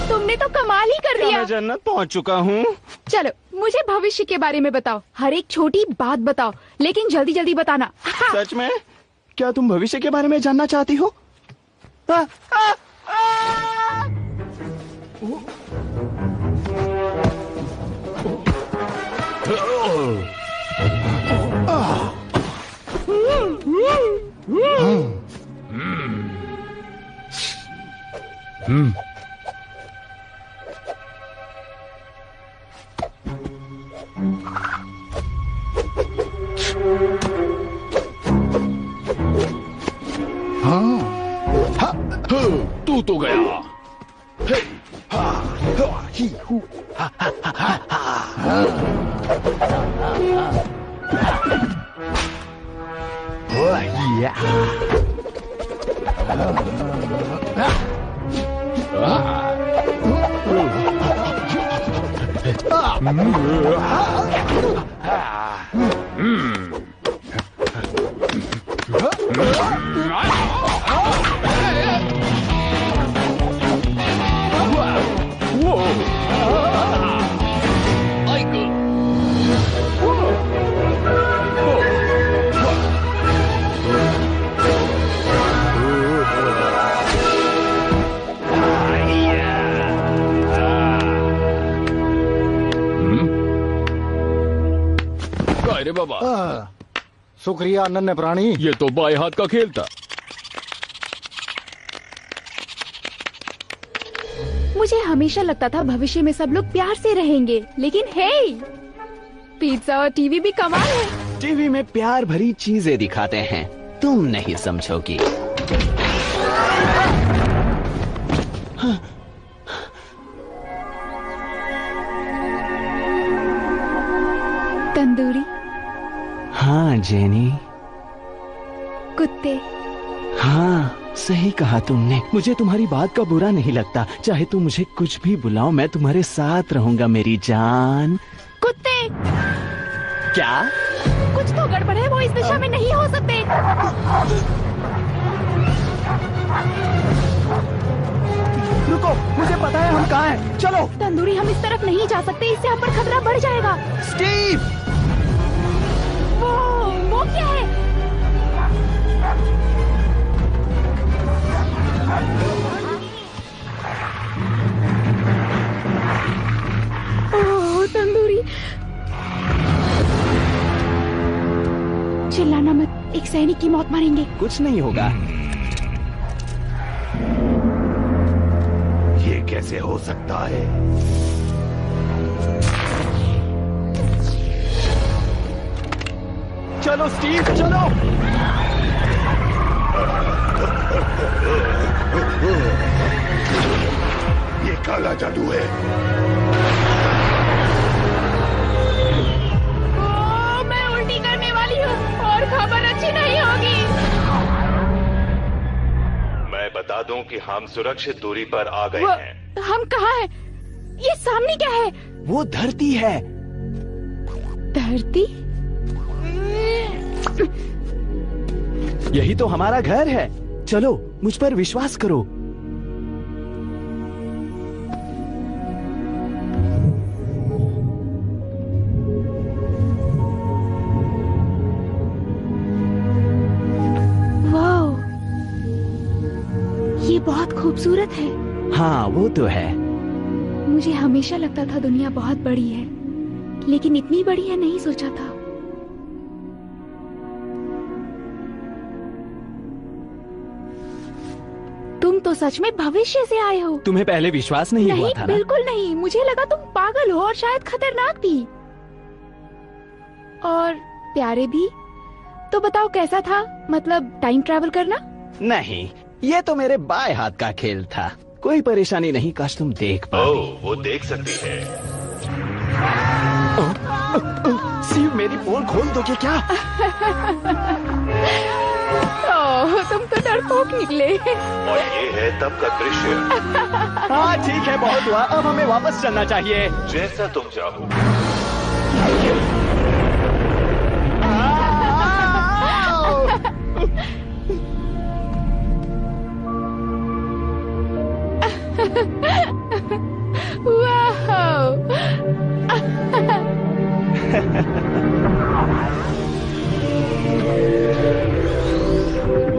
तुमने तो कमाल ही कर दिया। मैं जन्नत पहुंच चुका हूँ। चलो, मुझे भविष्य के बारे में बताओ। हर एक छोटी बात बताओ, लेकिन जल्दी जल्दी बताना। सच में? क्या तुम भविष्य के बारे में जानना चाहती हो? तू तो गया। अरे बाबा, शुक्रिया नन्हे प्राणी। ये तो बाएं हाथ का खेल था। मुझे हमेशा लगता था भविष्य में सब लोग प्यार से रहेंगे, लेकिन हे, पिज्जा और टीवी भी कमाल है। टीवी में प्यार भरी चीजें दिखाते हैं, तुम नहीं समझोगी। तंदूरी। हाँ जेनी। कुत्ते। हाँ, सही कहा तुमने। मुझे तुम्हारी बात का बुरा नहीं लगता। चाहे तुम मुझे कुछ भी बुलाओ, मैं तुम्हारे साथ रहूंगा मेरी जान। कुत्ते। क्या? कुछ तो गड़बड़ है, वो इस दिशा में नहीं हो सकते। रुको, मुझे पता है हम कहाँ हैं। चलो। तंदूरी, हम इस तरफ नहीं जा सकते, इससे हम पर खतरा बढ़ जाएगा। स्टीव! हो क्या है? ओह तंदूरी, चिल्लाना मत, एक सैनिक की मौत मारेंगे। कुछ नहीं होगा। ये कैसे हो सकता है? चलो स्टीव, चलो। ये काला जादू है। मैं उल्टी करने वाली हूँ और खबर अच्छी नहीं होगी। मैं बता दूं कि हम सुरक्षित दूरी पर आ गए हैं। हम कहाँ हैं? ये सामने क्या है? वो धरती है। धरती? यही तो हमारा घर है। चलो, मुझ पर विश्वास करो। वाओ, ये बहुत खूबसूरत है। हाँ, वो तो है। मुझे हमेशा लगता था दुनिया बहुत बड़ी है, लेकिन इतनी बड़ी है नहीं सोचा था। तुम तो सच में भविष्य से आए हो। तुम्हें पहले विश्वास नहीं हुआ था ना? बिल्कुल नहीं। मुझे लगा तुम पागल हो और शायद खतरनाक भी, और प्यारे भी। तो बताओ कैसा था, मतलब टाइम ट्रैवल करना? नहीं, ये तो मेरे बाएं हाथ का खेल था। कोई परेशानी नहीं, काश तुम देख पाओ। वो देख सकती है। सीव, मेरी पोल खोल दोगे क्या? ओह, तुम तो डरपोक निकले। और ये है तब का दृश्य। हाँ ठीक है, बहुत हुआ, अब हमें वापस चलना चाहिए। जैसा तुम चाहो।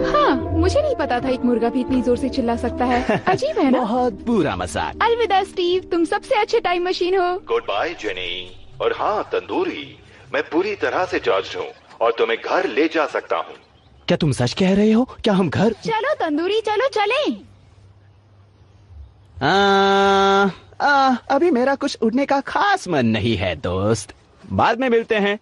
हाँ, मुझे नहीं पता था एक मुर्गा भी इतनी जोर से चिल्ला सकता है। अजीब है ना? बहुत बुरा मजाक। अलविदा स्टीव, तुम सबसे अच्छे टाइम मशीन हो। Good bye Jenny. और हाँ तंदूरी, मैं पूरी तरह से चार्ज हूँ और तुम्हें घर ले जा सकता हूँ। क्या तुम सच कह रहे हो? क्या हम घर? चलो तंदूरी, चलो चलें। अभी मेरा कुछ उड़ने का खास मन नहीं है दोस्त, बाद में मिलते हैं।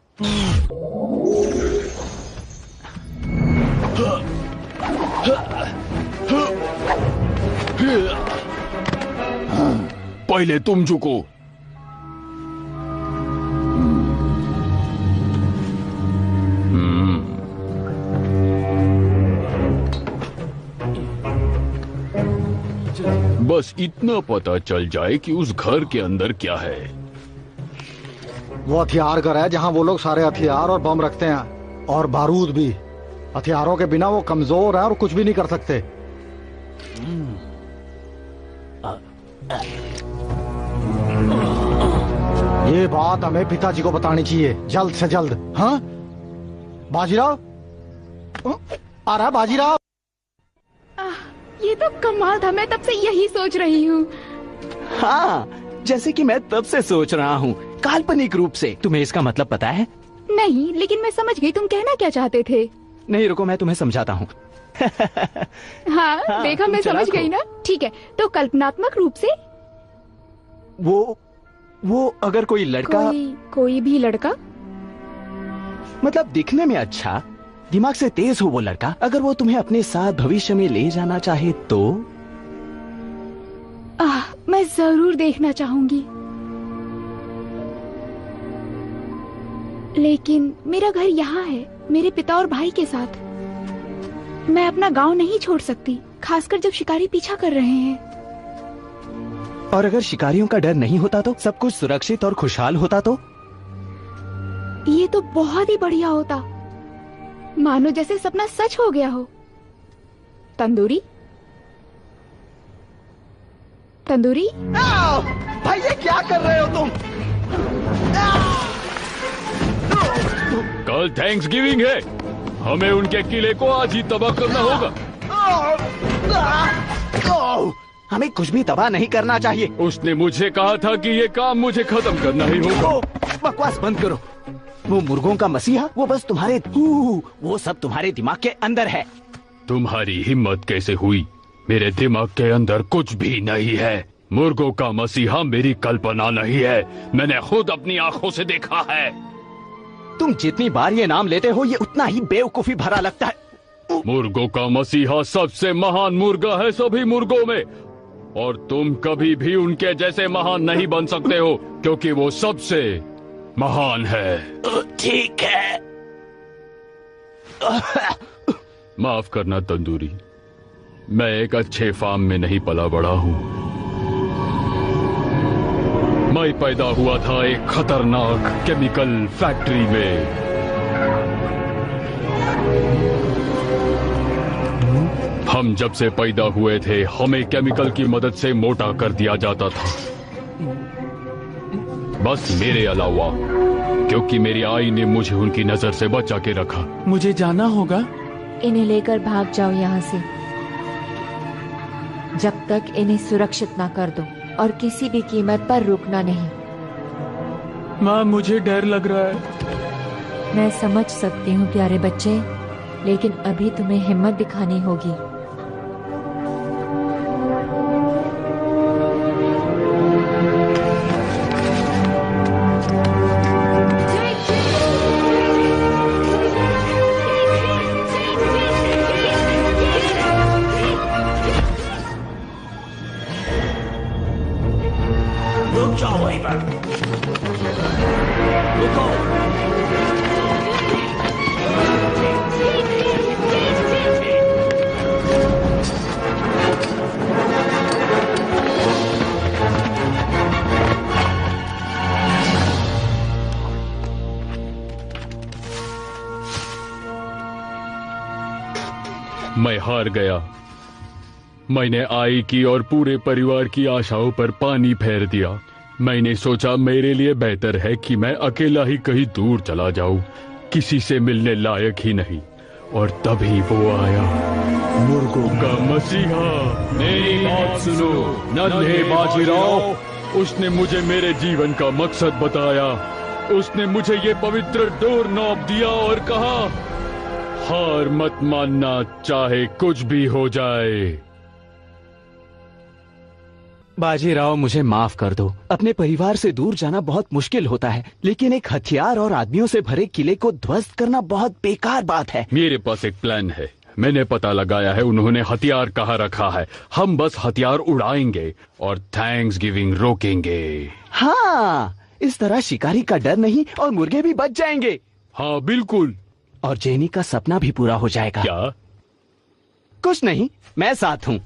पहले तुम झुको। बस इतना पता चल जाए कि उस घर के अंदर क्या है। वो हथियार घर है जहाँ वो लोग सारे हथियार और बम रखते हैं, और बारूद भी। हथियारों के बिना वो कमजोर है और कुछ भी नहीं कर सकते। ये बात हमें पिताजी को बतानी चाहिए, जल्द से जल्द। हाँ बाजीराव, आ रहा बाजीराव। ये तो कमाल था, मैं तब से यही सोच रही हूँ। हाँ, जैसे कि मैं तब से सोच रहा हूँ, काल्पनिक रूप से। तुम्हें इसका मतलब पता है? नहीं, लेकिन मैं समझ गई तुम कहना क्या चाहते थे। नहीं रुको, मैं तुम्हें समझाता हूँ। हाँ, देखा, मैं समझ गई ना। ठीक है, तो कल्पनात्मक रूप से वो अगर कोई लड़का, कोई भी लड़का, मतलब दिखने में अच्छा, दिमाग से तेज हो वो लड़का, अगर वो तुम्हें अपने साथ भविष्य में ले जाना चाहे तो? मैं जरूर देखना चाहूंगी, लेकिन मेरा घर यहाँ है, मेरे पिता और भाई के साथ। मैं अपना गांव नहीं छोड़ सकती, खासकर जब शिकारी पीछा कर रहे हैं। और अगर शिकारियों का डर नहीं होता तो, सब कुछ सुरक्षित और खुशहाल होता तो? ये तो बहुत ही बढ़िया होता, मानो जैसे सपना सच हो गया हो। तंदूरी, तंदूरी। भाई ये क्या कर रहे हो तुम? कल थैंक्सगिविंग है। हमें उनके किले को आज ही तबाह करना होगा। हमें कुछ भी तबाह नहीं करना चाहिए। उसने मुझे कहा था कि ये काम मुझे खत्म करना ही होगा। बकवास बंद करो। वो मुर्गों का मसीहा वो बस तुम्हारे वो सब तुम्हारे दिमाग के अंदर है। तुम्हारी हिम्मत कैसे हुई? मेरे दिमाग के अंदर कुछ भी नहीं है। मुर्गों का मसीहा मेरी कल्पना नहीं है, मैंने खुद अपनी आंखों से देखा है। तुम जितनी बार ये नाम लेते हो ये उतना ही बेवकूफी भरा लगता है। मुर्गों का मसीहा सबसे महान मुर्गा है सभी मुर्गों में, और तुम कभी भी उनके जैसे महान नहीं बन सकते हो क्योंकि वो सबसे महान है। ठीक है। माफ करना तंदूरी, मैं एक अच्छे फार्म में नहीं पला बड़ा हूँ। मैं पैदा हुआ था एक खतरनाक केमिकल फैक्ट्री में। हम जब से पैदा हुए थे हमें केमिकल की मदद से मोटा कर दिया जाता था, बस मेरे अलावा, क्योंकि मेरी आई ने मुझे उनकी नजर से बचा के रखा। मुझे जाना होगा। इन्हें लेकर भाग जाओ यहाँ से जब तक इन्हें सुरक्षित ना कर दो, और किसी भी कीमत पर रुकना नहीं। माँ, मुझे डर लग रहा है। मैं समझ सकती हूँ प्यारे बच्चे, लेकिन अभी तुम्हें हिम्मत दिखानी होगी। रुक जाओ वहीं पर। रुको। मैं हार गया। मैंने आई की और पूरे परिवार की आशाओं पर पानी फेर दिया। मैंने सोचा मेरे लिए बेहतर है कि मैं अकेला ही कहीं दूर चला जाऊं, किसी से मिलने लायक ही नहीं। और तभी वो आया, मुर्गों का मसीहा। मेरी बात सुनो नन्हे बाजीराव। उसने मुझे मेरे जीवन का मकसद बताया। उसने मुझे ये पवित्र डोर नॉब दिया और कहा, हार मत मानना, चाहे कुछ भी हो जाए। बाजीराव, मुझे माफ कर दो। अपने परिवार से दूर जाना बहुत मुश्किल होता है, लेकिन एक हथियार और आदमियों से भरे किले को ध्वस्त करना बहुत बेकार बात है। मेरे पास एक प्लान है। मैंने पता लगाया है उन्होंने हथियार कहाँ रखा है। हम बस हथियार उड़ाएंगे और थैंक्सगिविंग रोकेंगे। हाँ, इस तरह शिकारी का डर नहीं और मुर्गे भी बच जाएंगे। हाँ बिल्कुल। और जेनी का सपना भी पूरा हो जाएगा। क्या? कुछ नहीं, मैं साथ हूँ।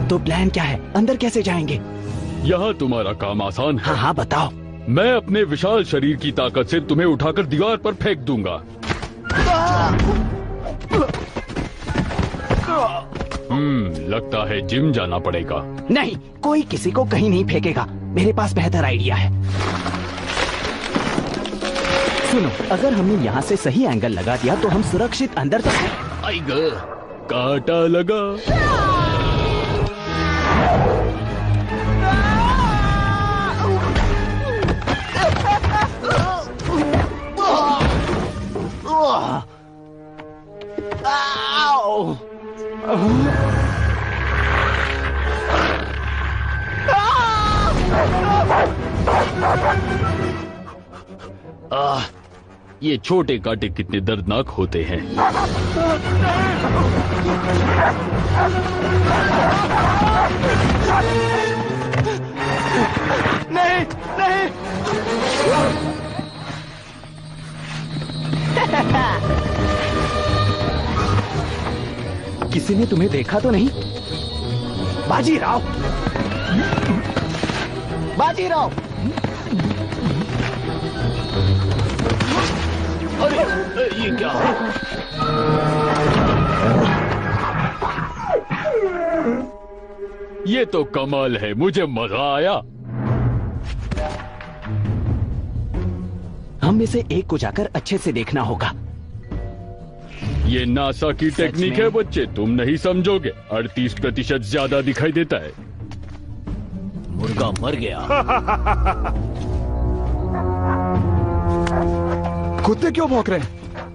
तो प्लान क्या है? अंदर कैसे जाएंगे? यहाँ तुम्हारा काम आसान है। हाँ हाँ बताओ। मैं अपने विशाल शरीर की ताकत से तुम्हें उठाकर दीवार पर फेंक दूंगा। लगता है जिम जाना पड़ेगा। नहीं, कोई किसी को कहीं नहीं फेंकेगा। मेरे पास बेहतर आइडिया है। सुनो, अगर हमने यहाँ से सही एंगल लगा दिया तो हम सुरक्षित अंदर तक आएगा। कांटा लगा। ये छोटे कांटे कितने दर्दनाक होते हैं। नहीं, नहीं। किसी ने तुम्हें देखा तो नहीं? बाजीराव, बाजीराव। अरे ये क्या है? ये तो कमाल है, मुझे मजा आया। हम में से एक को जाकर अच्छे से देखना होगा। ये नासा की टेक्निक है बच्चे, तुम नहीं समझोगे। 38% ज्यादा दिखाई देता है। मुर्गा मर गया। कुत्ते क्यों भौंक रहे हैं?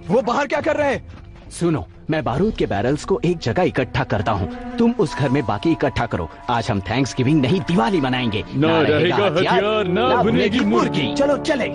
वो बाहर क्या कर रहे हैं? सुनो, मैं बारूद के बैरल्स को एक जगह इकट्ठा करता हूँ, तुम उस घर में बाकी इकट्ठा करो। आज हम थैंक्सगिविंग नहीं दिवाली मनाएंगे। ना रहेगा हथियार, ना बनेगी मुर्गी। चलो चले।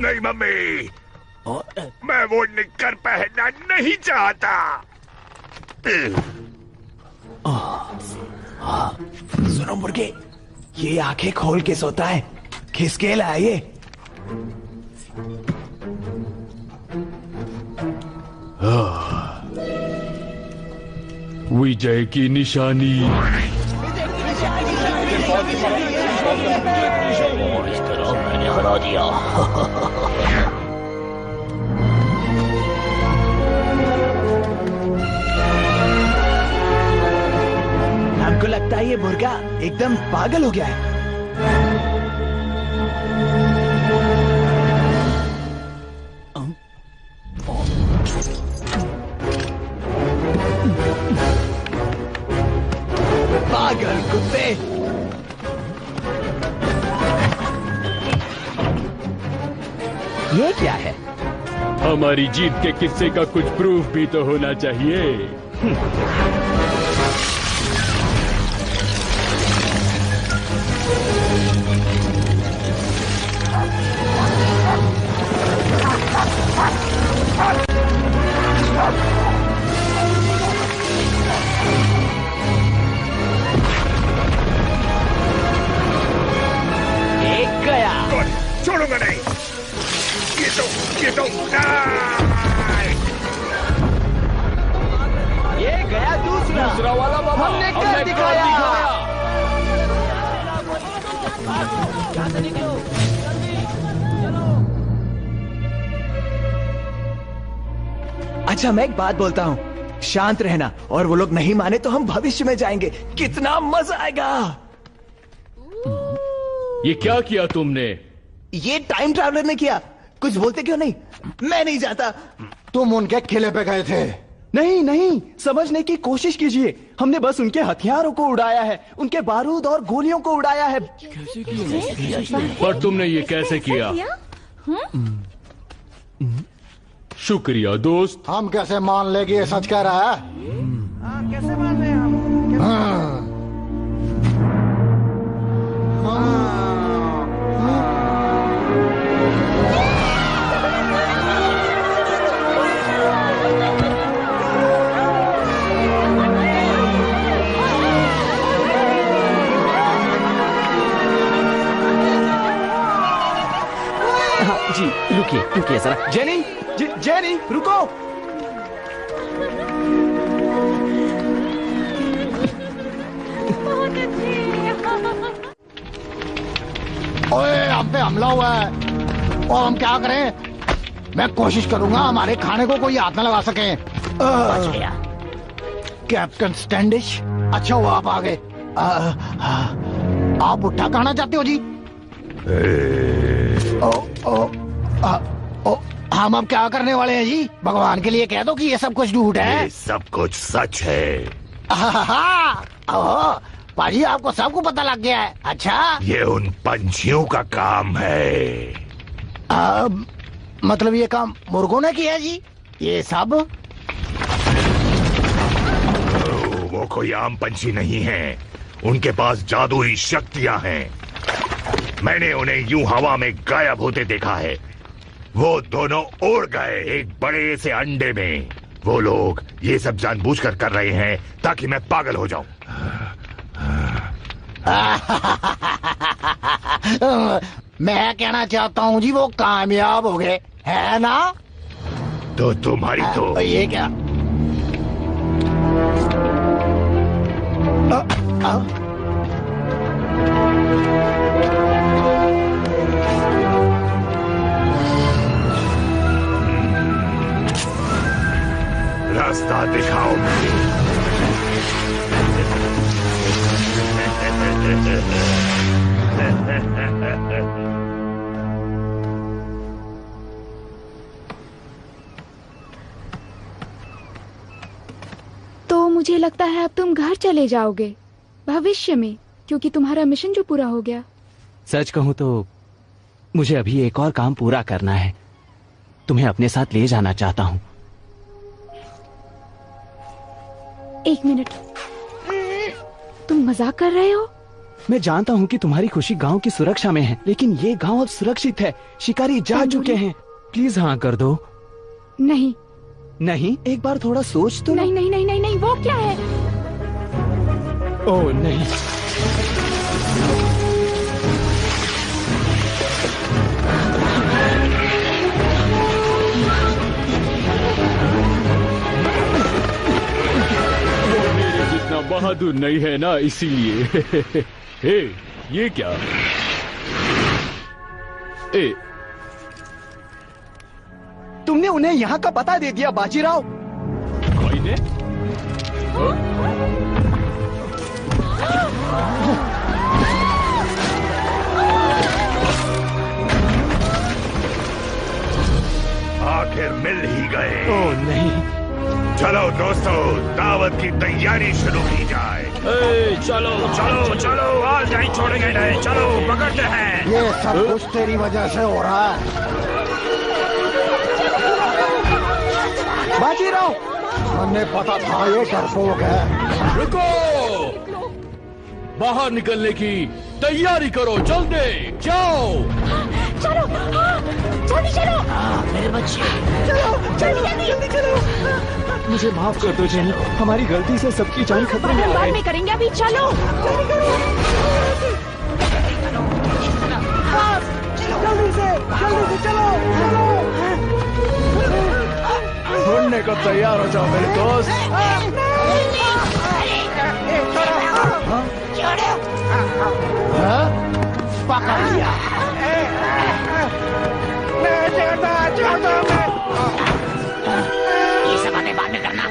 नहीं मम्मी, मैं वो निक्कर पहनना नहीं चाहता। सुनो मुर्गे, ये आंखें खोल के सोता है, खिसके लाए। विजय की निशानी। और इस तरह मैंने हरा दिया। हमको लगता है ये मुर्गा एकदम पागल हो गया है। पागल कुत्ते। ये क्या है? हमारी जीत के किस्से का कुछ प्रूफ भी तो होना चाहिए। एक गया। छोड़ूंगा नहीं। ये तो ये गया दूसरा वाला बाबा। हमने कर दिखाया। अच्छा, मैं एक बात बोलता हूँ, शांत रहना, और वो लोग नहीं माने तो हम भविष्य में जाएंगे। कितना मजा आएगा। ये क्या किया तुमने? ये टाइम ट्रैवलर ने किया। कुछ बोलते क्यों नहीं? मैं नहीं जाता। तुम उनके किले पे गए थे? नहीं नहीं, समझने की कोशिश कीजिए। हमने बस उनके हथियारों को उड़ाया है, उनके बारूद और गोलियों को उड़ाया है। पर तुमने ये कैसे किया? शुक्रिया दोस्त। हम कैसे मान लेंगे ये सच कह रहा है? कैसे मान रहे हम? जी रुकिए जरा। जेनी, जेनी रुको। ओए, हम पे हमला हुआ है और हम क्या करें? मैं कोशिश करूंगा हमारे खाने को कोई हाथ न लगा सके। कैप्टन स्टैंडिश, अच्छा हुआ आप आ गए। आप उठा कहना चाहते हो जी? हम अब क्या करने वाले हैं जी? भगवान के लिए कह दो कि ये सब कुछ झूठ है। ये सब कुछ सच है। पाजी, आपको सबको पता लग गया है। अच्छा, ये उन पंछियों का काम है। मतलब ये काम मुर्गों ने किया है जी? ये सब? वो कोई आम पंछी नहीं है, उनके पास जादुई शक्तियां हैं। मैंने उन्हें यूं हवा में गायब होते देखा है। वो दोनों उड़ गए एक बड़े से अंडे में। वो लोग ये सब जानबूझकर कर रहे हैं ताकि मैं पागल हो जाऊं। मैं कहना चाहता हूँ जी वो कामयाब हो गए, है ना? तो तुम्हारी तो ये क्या? रास्ता दिखाओ मुझे। तो मुझे लगता है अब तुम घर चले जाओगे भविष्य में, क्योंकि तुम्हारा मिशन जो पूरा हो गया। सच कहूं तो मुझे अभी एक और काम पूरा करना है। तुम्हें अपने साथ ले जाना चाहता हूं। एक मिनट, तुम मजाक कर रहे हो? मैं जानता हूं कि तुम्हारी खुशी गांव की सुरक्षा में है, लेकिन ये गांव अब सुरक्षित है। शिकारी जा चुके हैं। प्लीज हाँ कर दो। नहीं नहीं, एक बार थोड़ा सोच तो। नहीं नहीं नहीं नहीं नहीं, वो क्या है? ओह नहीं। जितना बहादुर नहीं है ना, इसीलिए। हे, ये क्या? ए, तुमने उन्हें यहाँ का पता दे दिया बाजीराव। भाई ने? आखिर मिल ही गए। ओह नहीं। चलो दोस्तों, दावत की तैयारी शुरू की जाए। चलो चलो चलो, आज नहीं छोड़ेंगे नहीं। चलो पकड़ते हैं। ये सब कुछ तेरी वजह से हो रहा है बाजीराव। मुझे पता था ये डरपोक है। रुको, बाहर निकलने की तैयारी करो, जल्दी जाओ। चलो, हाँ, जल्दी चलो। मेरे बच्चे, चलो जल्दी जल्दी चलो। मुझे माफ कर दो जेनी, हमारी गलती से सबकी जान खतरे में बाद है। में करेंगे, अभी चलो। जल्दी से चलो चलो। छोड़ने को तैयार हो जाओ मेरे दोस्त। पकड़ लिया। ये सब बातें बाद में करना।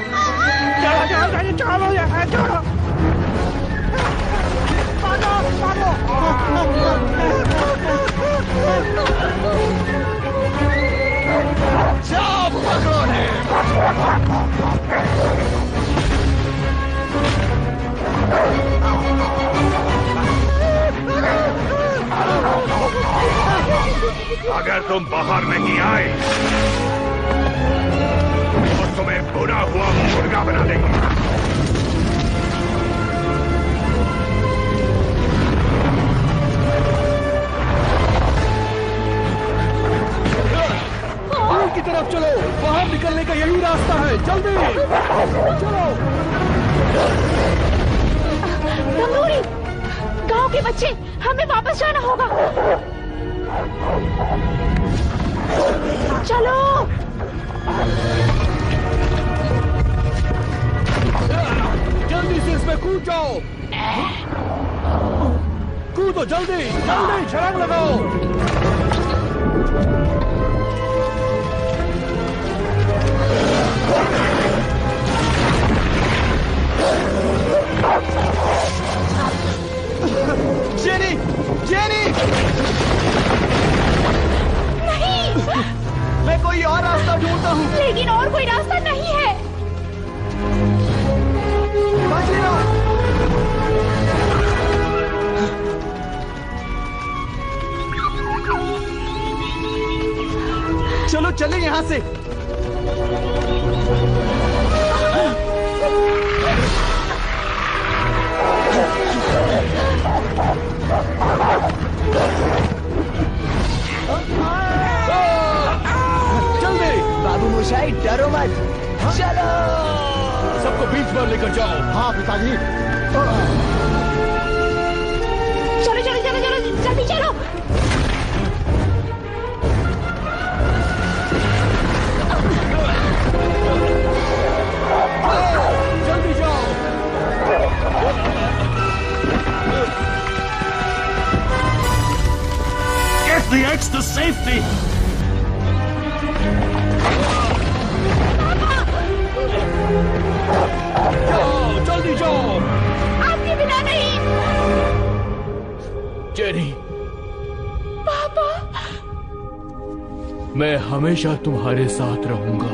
जाओ पकड़ो ने। अगर तुम बाहर नहीं आए तो तुम्हें बुरा हुआ मुर्गा बना देंगे। दूर की तरफ चलो, बाहर निकलने का यही रास्ता है, जल्दी चलो। तंदूरी, गांव के बच्चे, हमें वापस जाना होगा। चलो। जल्दी से इसमें कूद जाओ। कूदो जल्दी जल्दी, छलांग लगाओ। जेनी, जेनी, नहीं, मैं कोई और रास्ता ढूंढता हूँ। लेकिन और कोई रास्ता नहीं है। चलो चले यहाँ से। मुशाई डरो मत, चलो। सबको बीच पर लेकर जाओ। हाँ पिताजी। चलो चलो चलो चलो जल्दी चलो। जल्दी जाओ। Get the eggs to safety. जाओ, जल्दी जाओ। आपके बिना नहीं। जेनी, पापा। मैं हमेशा तुम्हारे साथ रहूंगा।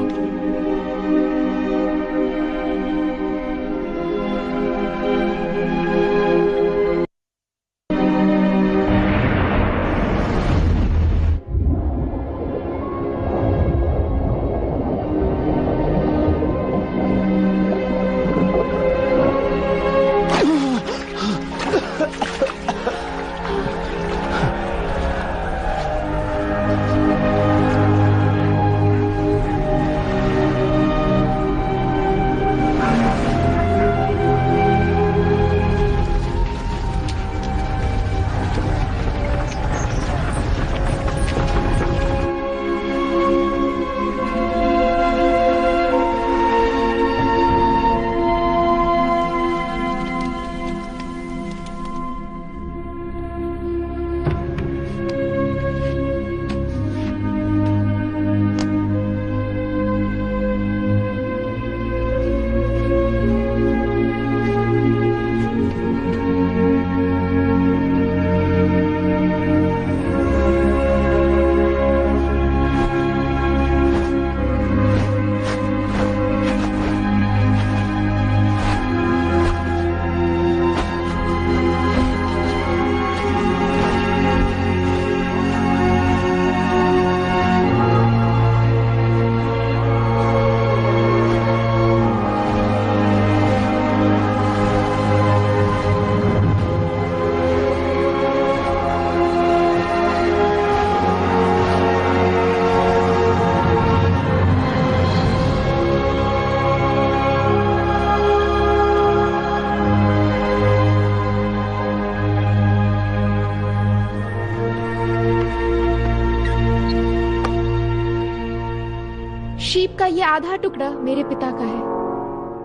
शीप का ये आधा टुकड़ा मेरे पिता का है।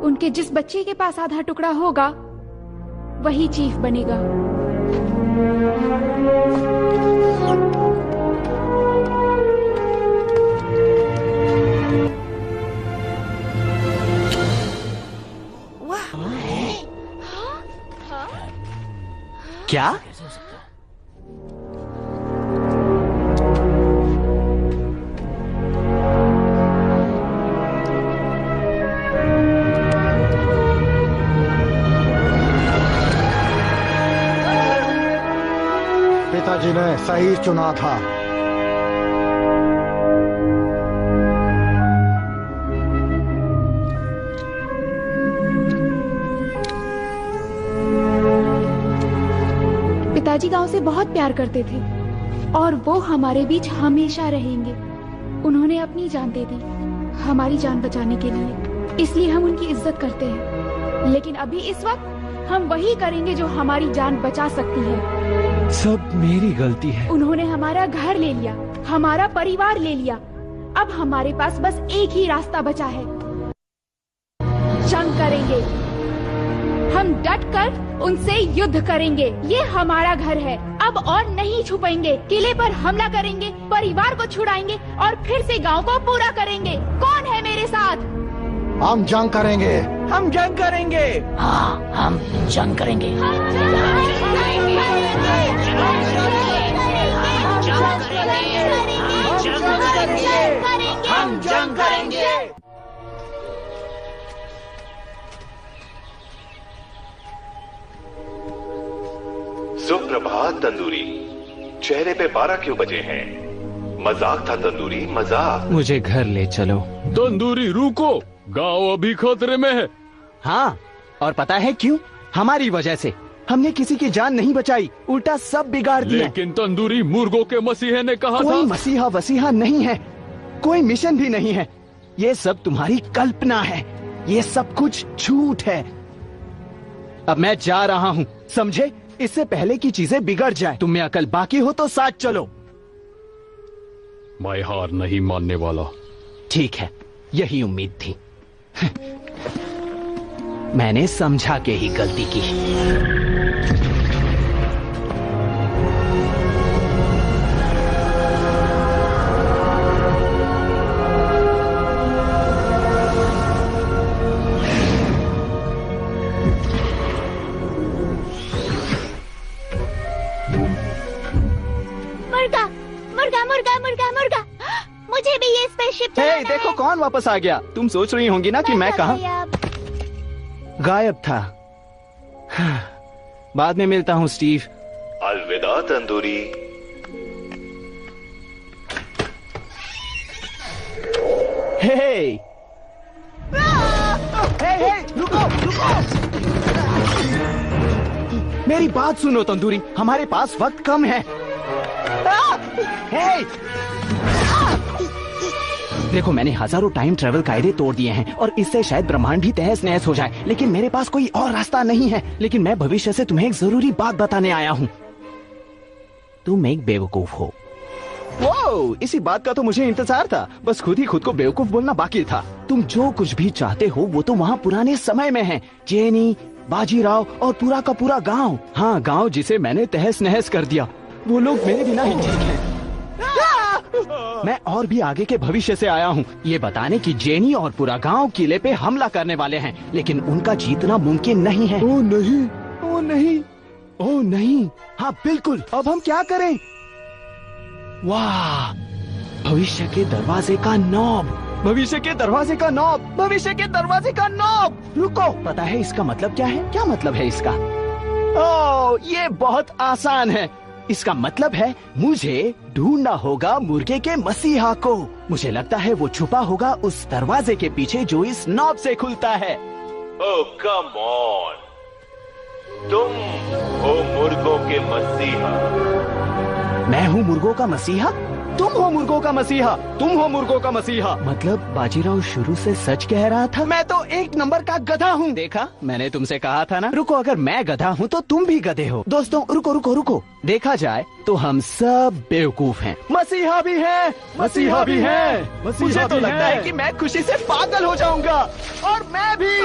उनके जिस बच्चे के पास आधा टुकड़ा होगा वही चीफ बनेगा। क्या? पिताजी ने सही चुना था। पिताजी गांव से बहुत प्यार करते थे और वो हमारे बीच हमेशा रहेंगे। उन्होंने अपनी जान दे दी हमारी जान बचाने के लिए, इसलिए हम उनकी इज्जत करते हैं। लेकिन अभी इस वक्त हम वही करेंगे जो हमारी जान बचा सकती है। सब मेरी गलती है। उन्होंने हमारा घर ले लिया, हमारा परिवार ले लिया। अब हमारे पास बस एक ही रास्ता बचा है, जंग करेंगे। हम डट कर उनसे युद्ध करेंगे। ये हमारा घर है, अब और नहीं छुपेंगे। किले पर हमला करेंगे, परिवार को छुड़ाएंगे और फिर से गांव को पूरा करेंगे। कौन है मेरे साथ? हम जंग करेंगे। हम जंग करेंगे। हाँ, हम जंग करेंगे। हम जंग करेंगे। सुप्रभात तंदूरी। चेहरे पे 12 क्यों बजे हैं? मजाक था तंदूरी, मजाक। मुझे घर ले चलो। तंदूरी रुको, गांव अभी खतरे में है। हाँ, और पता है क्यों? हमारी वजह से। हमने किसी की जान नहीं बचाई, उल्टा सब बिगाड़ दिया। लेकिन तंदूरी, मुर्गों के मसीहे ने कहा था। कोई मसीहा वसीहा नहीं है, कोई मिशन भी नहीं है। ये सब तुम्हारी कल्पना है, ये सब कुछ झूठ है। अब मैं जा रहा हूँ, समझे? इससे पहले कि चीजें बिगड़ जाए। तुम में अकल बाकी हो तो साथ चलो। मैं हार नहीं मानने वाला। ठीक है, यही उम्मीद थी। मैंने समझा के ही गलती की। मुर्गा मुर्गा मुर्गा मुर्गा मुर्गा, मुझे भी ये स्पेसशिप चलाना है। देखो कौन वापस आ गया। तुम सोच रही होंगी ना कि मैं कहाँ गायब था। बाद में मिलता हूँ स्टीव। अलविदा तंदूरी। हे रुको रुको, मेरी बात सुनो तंदूरी, हमारे पास वक्त कम है। देखो मैंने हजारों टाइम ट्रेवल कायदे तोड़ दिए हैं और इससे शायद ब्रह्मांड भी तहस नहस हो जाए, लेकिन मेरे पास कोई और रास्ता नहीं है। लेकिन मैं भविष्य से तुम्हें एक जरूरी बात बताने आया हूँ। तुम एक बेवकूफ हो। वो इसी बात का तो मुझे इंतजार था, बस खुद ही खुद को बेवकूफ बोलना बाकी था। तुम जो कुछ भी चाहते हो वो तो वहाँ पुराने समय में है। जेनी, बाजीराव और पूरा का पूरा गांव। हाँ, गांव जिसे मैंने तहस नहस कर दिया। वो लोग मेरे बिना ही ठीक हैं। मैं और भी आगे के भविष्य से आया हूँ, ये बताने कि जेनी और पूरा गांव किले पे हमला करने वाले हैं, लेकिन उनका जीतना मुमकिन नहीं है। ओ नहीं, ओ नहीं, ओ नहीं। हाँ बिल्कुल, अब हम क्या करें? वाह, भविष्य के दरवाजे का नॉब, भविष्य के दरवाजे का नॉब, भविष्य के दरवाजे का नॉब। रुको, पता है इसका मतलब क्या है? क्या मतलब है इसका? ओह, ये बहुत आसान है। इसका मतलब है मुझे ढूंढना होगा मुर्गे के मसीहा को। मुझे लगता है वो छुपा होगा उस दरवाजे के पीछे जो इस नॉब से खुलता है। ओह कम ऑन, तुम हो मुर्गों के मसीहा। मैं हूँ मुर्गों का मसीहा? तुम हो मुर्गों का मसीहा, तुम हो मुर्गों का मसीहा। मतलब बाजीराव शुरू से सच कह रहा था? मैं तो एक नंबर का गधा हूँ। देखा, मैंने तुमसे कहा था ना। रुको, अगर मैं गधा हूँ तो तुम भी गधे हो। दोस्तों रुको रुको रुको, देखा जाए तो हम सब बेवकूफ हैं। मसीहा भी है, मसीहा भी है। मुझे तो लगता है कि मैं खुशी से पागल हो जाऊंगा। और मैं भी।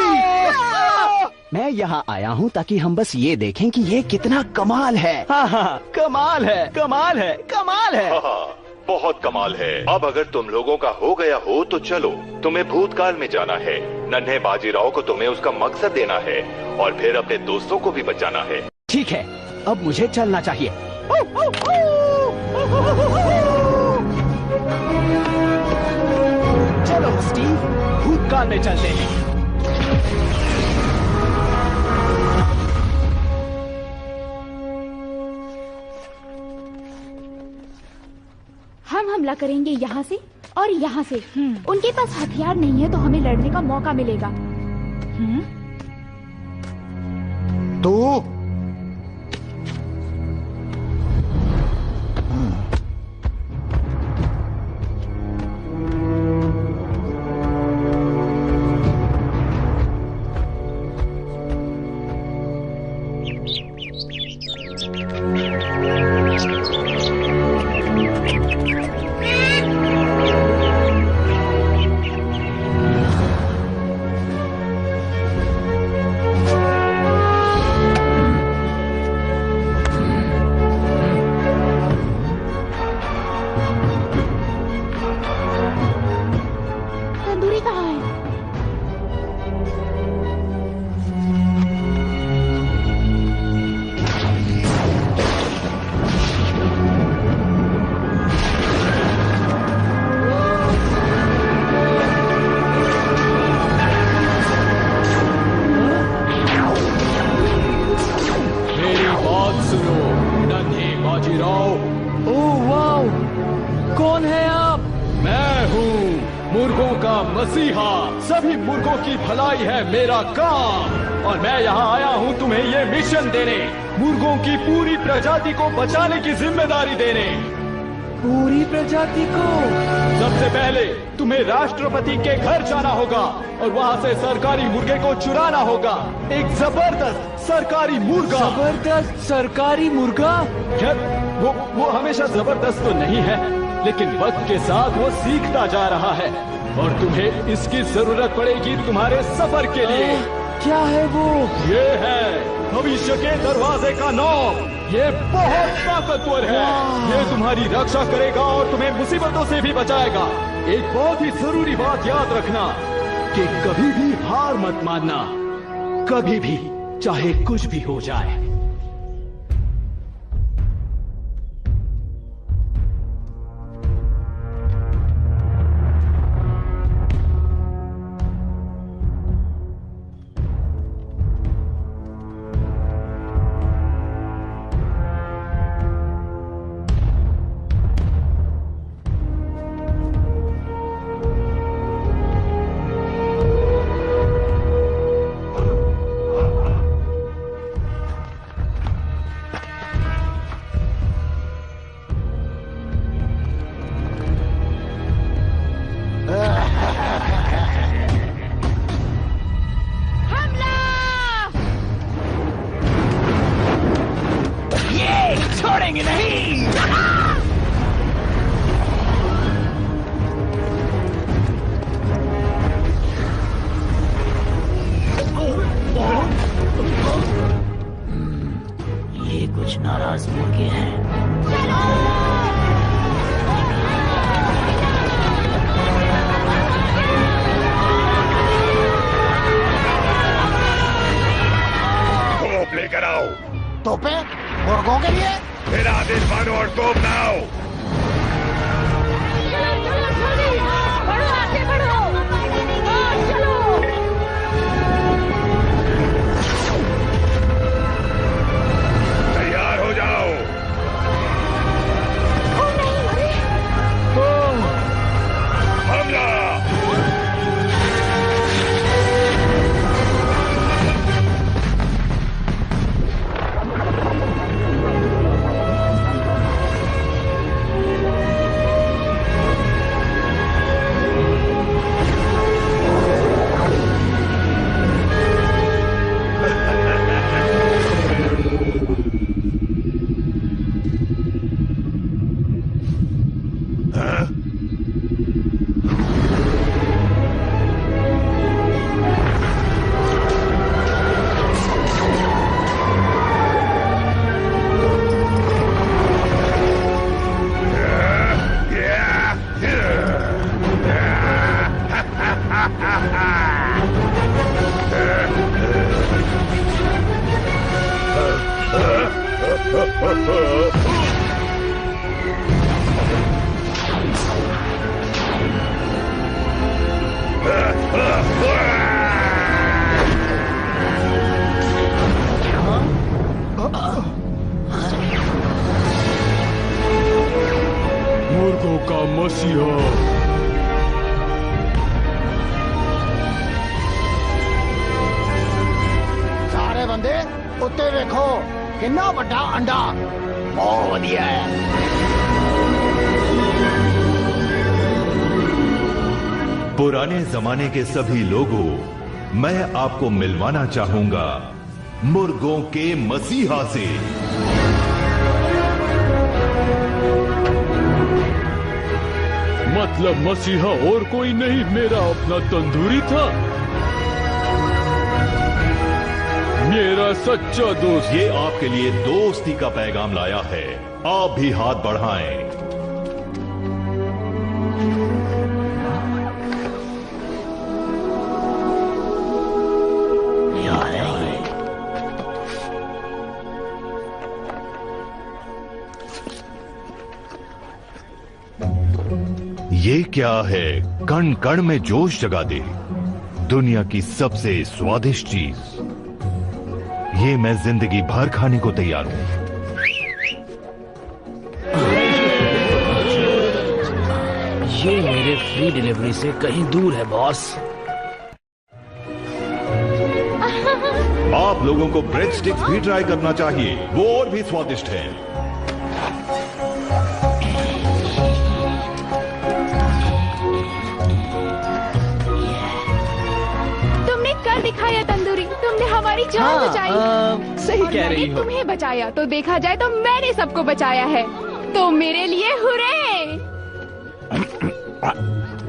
मैं यहाँ आया हूँ ताकि हम बस ये देखें कि ये कितना कमाल है। हाँ हाँ, कमाल है, कमाल है, कमाल है। बहुत कमाल है। अब अगर तुम लोगों का हो गया हो तो चलो, तुम्हें भूतकाल में जाना है। नन्हे बाजीराव को तुम्हें उसका मकसद देना है और फिर अपने दोस्तों को भी बचाना है। ठीक है, अब मुझे चलना चाहिए। चलो स्टीव, भूतकाल में चलते हैं। हम हमला करेंगे यहाँ से और यहाँ से। उनके पास हथियार नहीं है तो हमें लड़ने का मौका मिलेगा। तू मसीहा, सभी मुर्गों की भलाई है मेरा काम और मैं यहाँ आया हूँ तुम्हें ये मिशन देने, मुर्गों की पूरी प्रजाति को बचाने की जिम्मेदारी देने। पूरी प्रजाति को? सबसे पहले तुम्हें राष्ट्रपति के घर जाना होगा और वहाँ से सरकारी मुर्गे को चुराना होगा। एक जबरदस्त सरकारी मुर्गा। जबरदस्त सरकारी मुर्गा? खैर, वो हमेशा जबरदस्त तो नहीं है, लेकिन वक्त के साथ वो सीखता जा रहा है और तुम्हें इसकी जरूरत पड़ेगी तुम्हारे सफर के लिए। क्या है वो? ये है भविष्य के दरवाजे का नॉब। ये बहुत ताकतवर है। ये तुम्हारी रक्षा करेगा और तुम्हें मुसीबतों से भी बचाएगा। एक बहुत ही जरूरी बात याद रखना कि कभी भी हार मत मानना, कभी भी, चाहे कुछ भी हो जाए। छोड़ेंगे नहीं। ये कुछ नाराज मुर्गे हैं। तोप लेकर आओ। तोपे मुर्गों के लिए? मेरा आदेश मानो और तोप लाओ। बढ़ो, आगे बढ़ो। चलो। तैयार हो जाओ। हमला। मुर्गों का मसीहा। सारे बंदे उत्ते देखो, कितना बड़ा अंडा। बहुत बढ़िया है। पुराने जमाने के सभी लोगों, मैं आपको मिलवाना चाहूंगा मुर्गों के मसीहा से। मतलब मसीहा और कोई नहीं, मेरा अपना तंदूरी था, मेरा सच्चा दोस्त। ये आपके लिए दोस्ती का पैगाम लाया है। आप भी हाथ बढ़ाएं। ये क्या है? कण कण में जोश जगा दे। दुनिया की सबसे स्वादिष्ट चीज, ये मैं जिंदगी भर खाने को तैयार हूं। ये मेरे फ्री डिलीवरी से कहीं दूर है बॉस। आप लोगों को ब्रेड स्टिक्स भी ट्राई करना चाहिए, वो और भी स्वादिष्ट है। दिखाया तंदूरी, तुमने हमारी जान बचाई। सही और कह रही मैंने हो। तुम्हें बचाया, तो देखा जाए तो मैंने सबको बचाया है। तो मेरे लिए हुर्रे।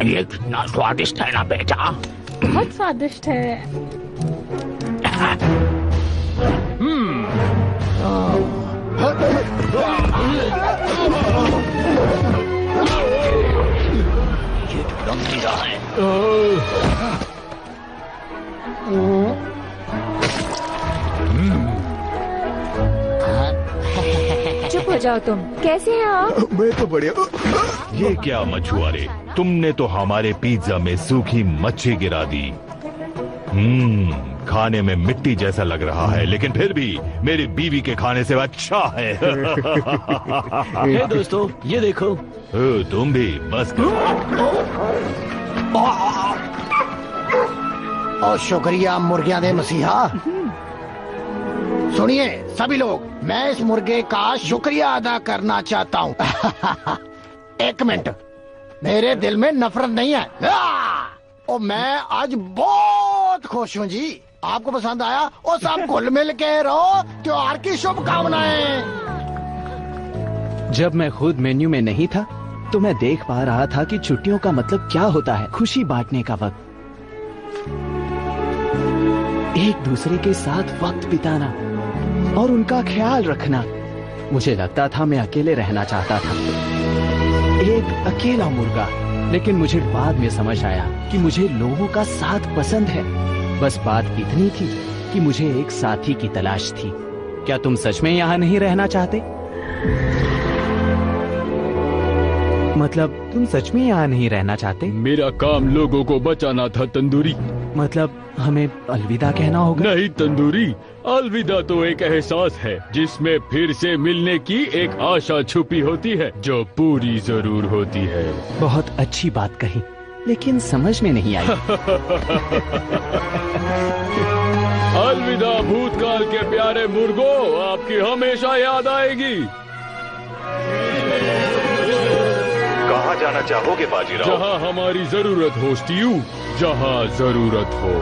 ये कितना स्वादिष्ट है ना बेटा। बहुत स्वादिष्ट है। ये तो दम नहीं रहा है। चुप हो जाओ तुम। कैसे हैं आप? मैं तो बढ़िया। ये क्या मछुआरे, तुमने तो हमारे पिज्जा में सूखी मच्छी गिरा दी। खाने में मिट्टी जैसा लग रहा है, लेकिन फिर भी मेरी बीवी के खाने से अच्छा है। हे दोस्तों, ये देखो। तुम भी बस और शुक्रिया मुर्गियां दे मसीहा। सुनिए सभी लोग, मैं इस मुर्गे का शुक्रिया अदा करना चाहता हूँ। एक मिनट, मेरे दिल में नफरत नहीं है। और मैं आज बहुत खुश हूँ जी। आपको पसंद आया? और सब घुल मिल के रहो। त्योहार की शुभकामनाएं। जब मैं खुद मेन्यू में नहीं था तो मैं देख पा रहा था कि छुट्टियों का मतलब क्या होता है। खुशी बांटने का वक्त, एक दूसरे के साथ वक्त बिताना और उनका ख्याल रखना। मुझे लगता था मैं अकेले रहना चाहता था, एक अकेला मुर्गा। लेकिन मुझे बाद में समझ आया कि मुझे लोगों का साथ पसंद है। बस बात इतनी थी कि मुझे एक साथी की तलाश थी। क्या तुम सच में यहाँ नहीं रहना चाहते? मतलब तुम सच में यहाँ नहीं रहना चाहते? मेरा काम लोगों को बचाना था तंदूरी। मतलब हमें अलविदा कहना होगा? नहीं तंदूरी, अलविदा तो एक एहसास है जिसमें फिर से मिलने की एक आशा छुपी होती है, जो पूरी जरूर होती है। बहुत अच्छी बात कही, लेकिन समझ में नहीं आई। अलविदा भूतकाल के प्यारे मुर्गो, आपकी हमेशा याद आएगी। कहाँ जाना चाहोगे बाजीराव? जहाँ हमारी जरूरत हो स्टीव, जहाँ जरूरत हो।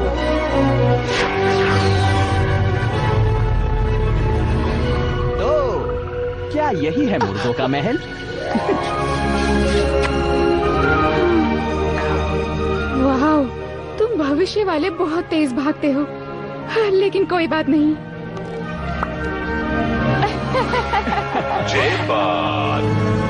तो क्या यही है मुर्गों का महल? वाह, तुम भविष्य वाले बहुत तेज भागते हो। लेकिन कोई बात नहीं। जय बात।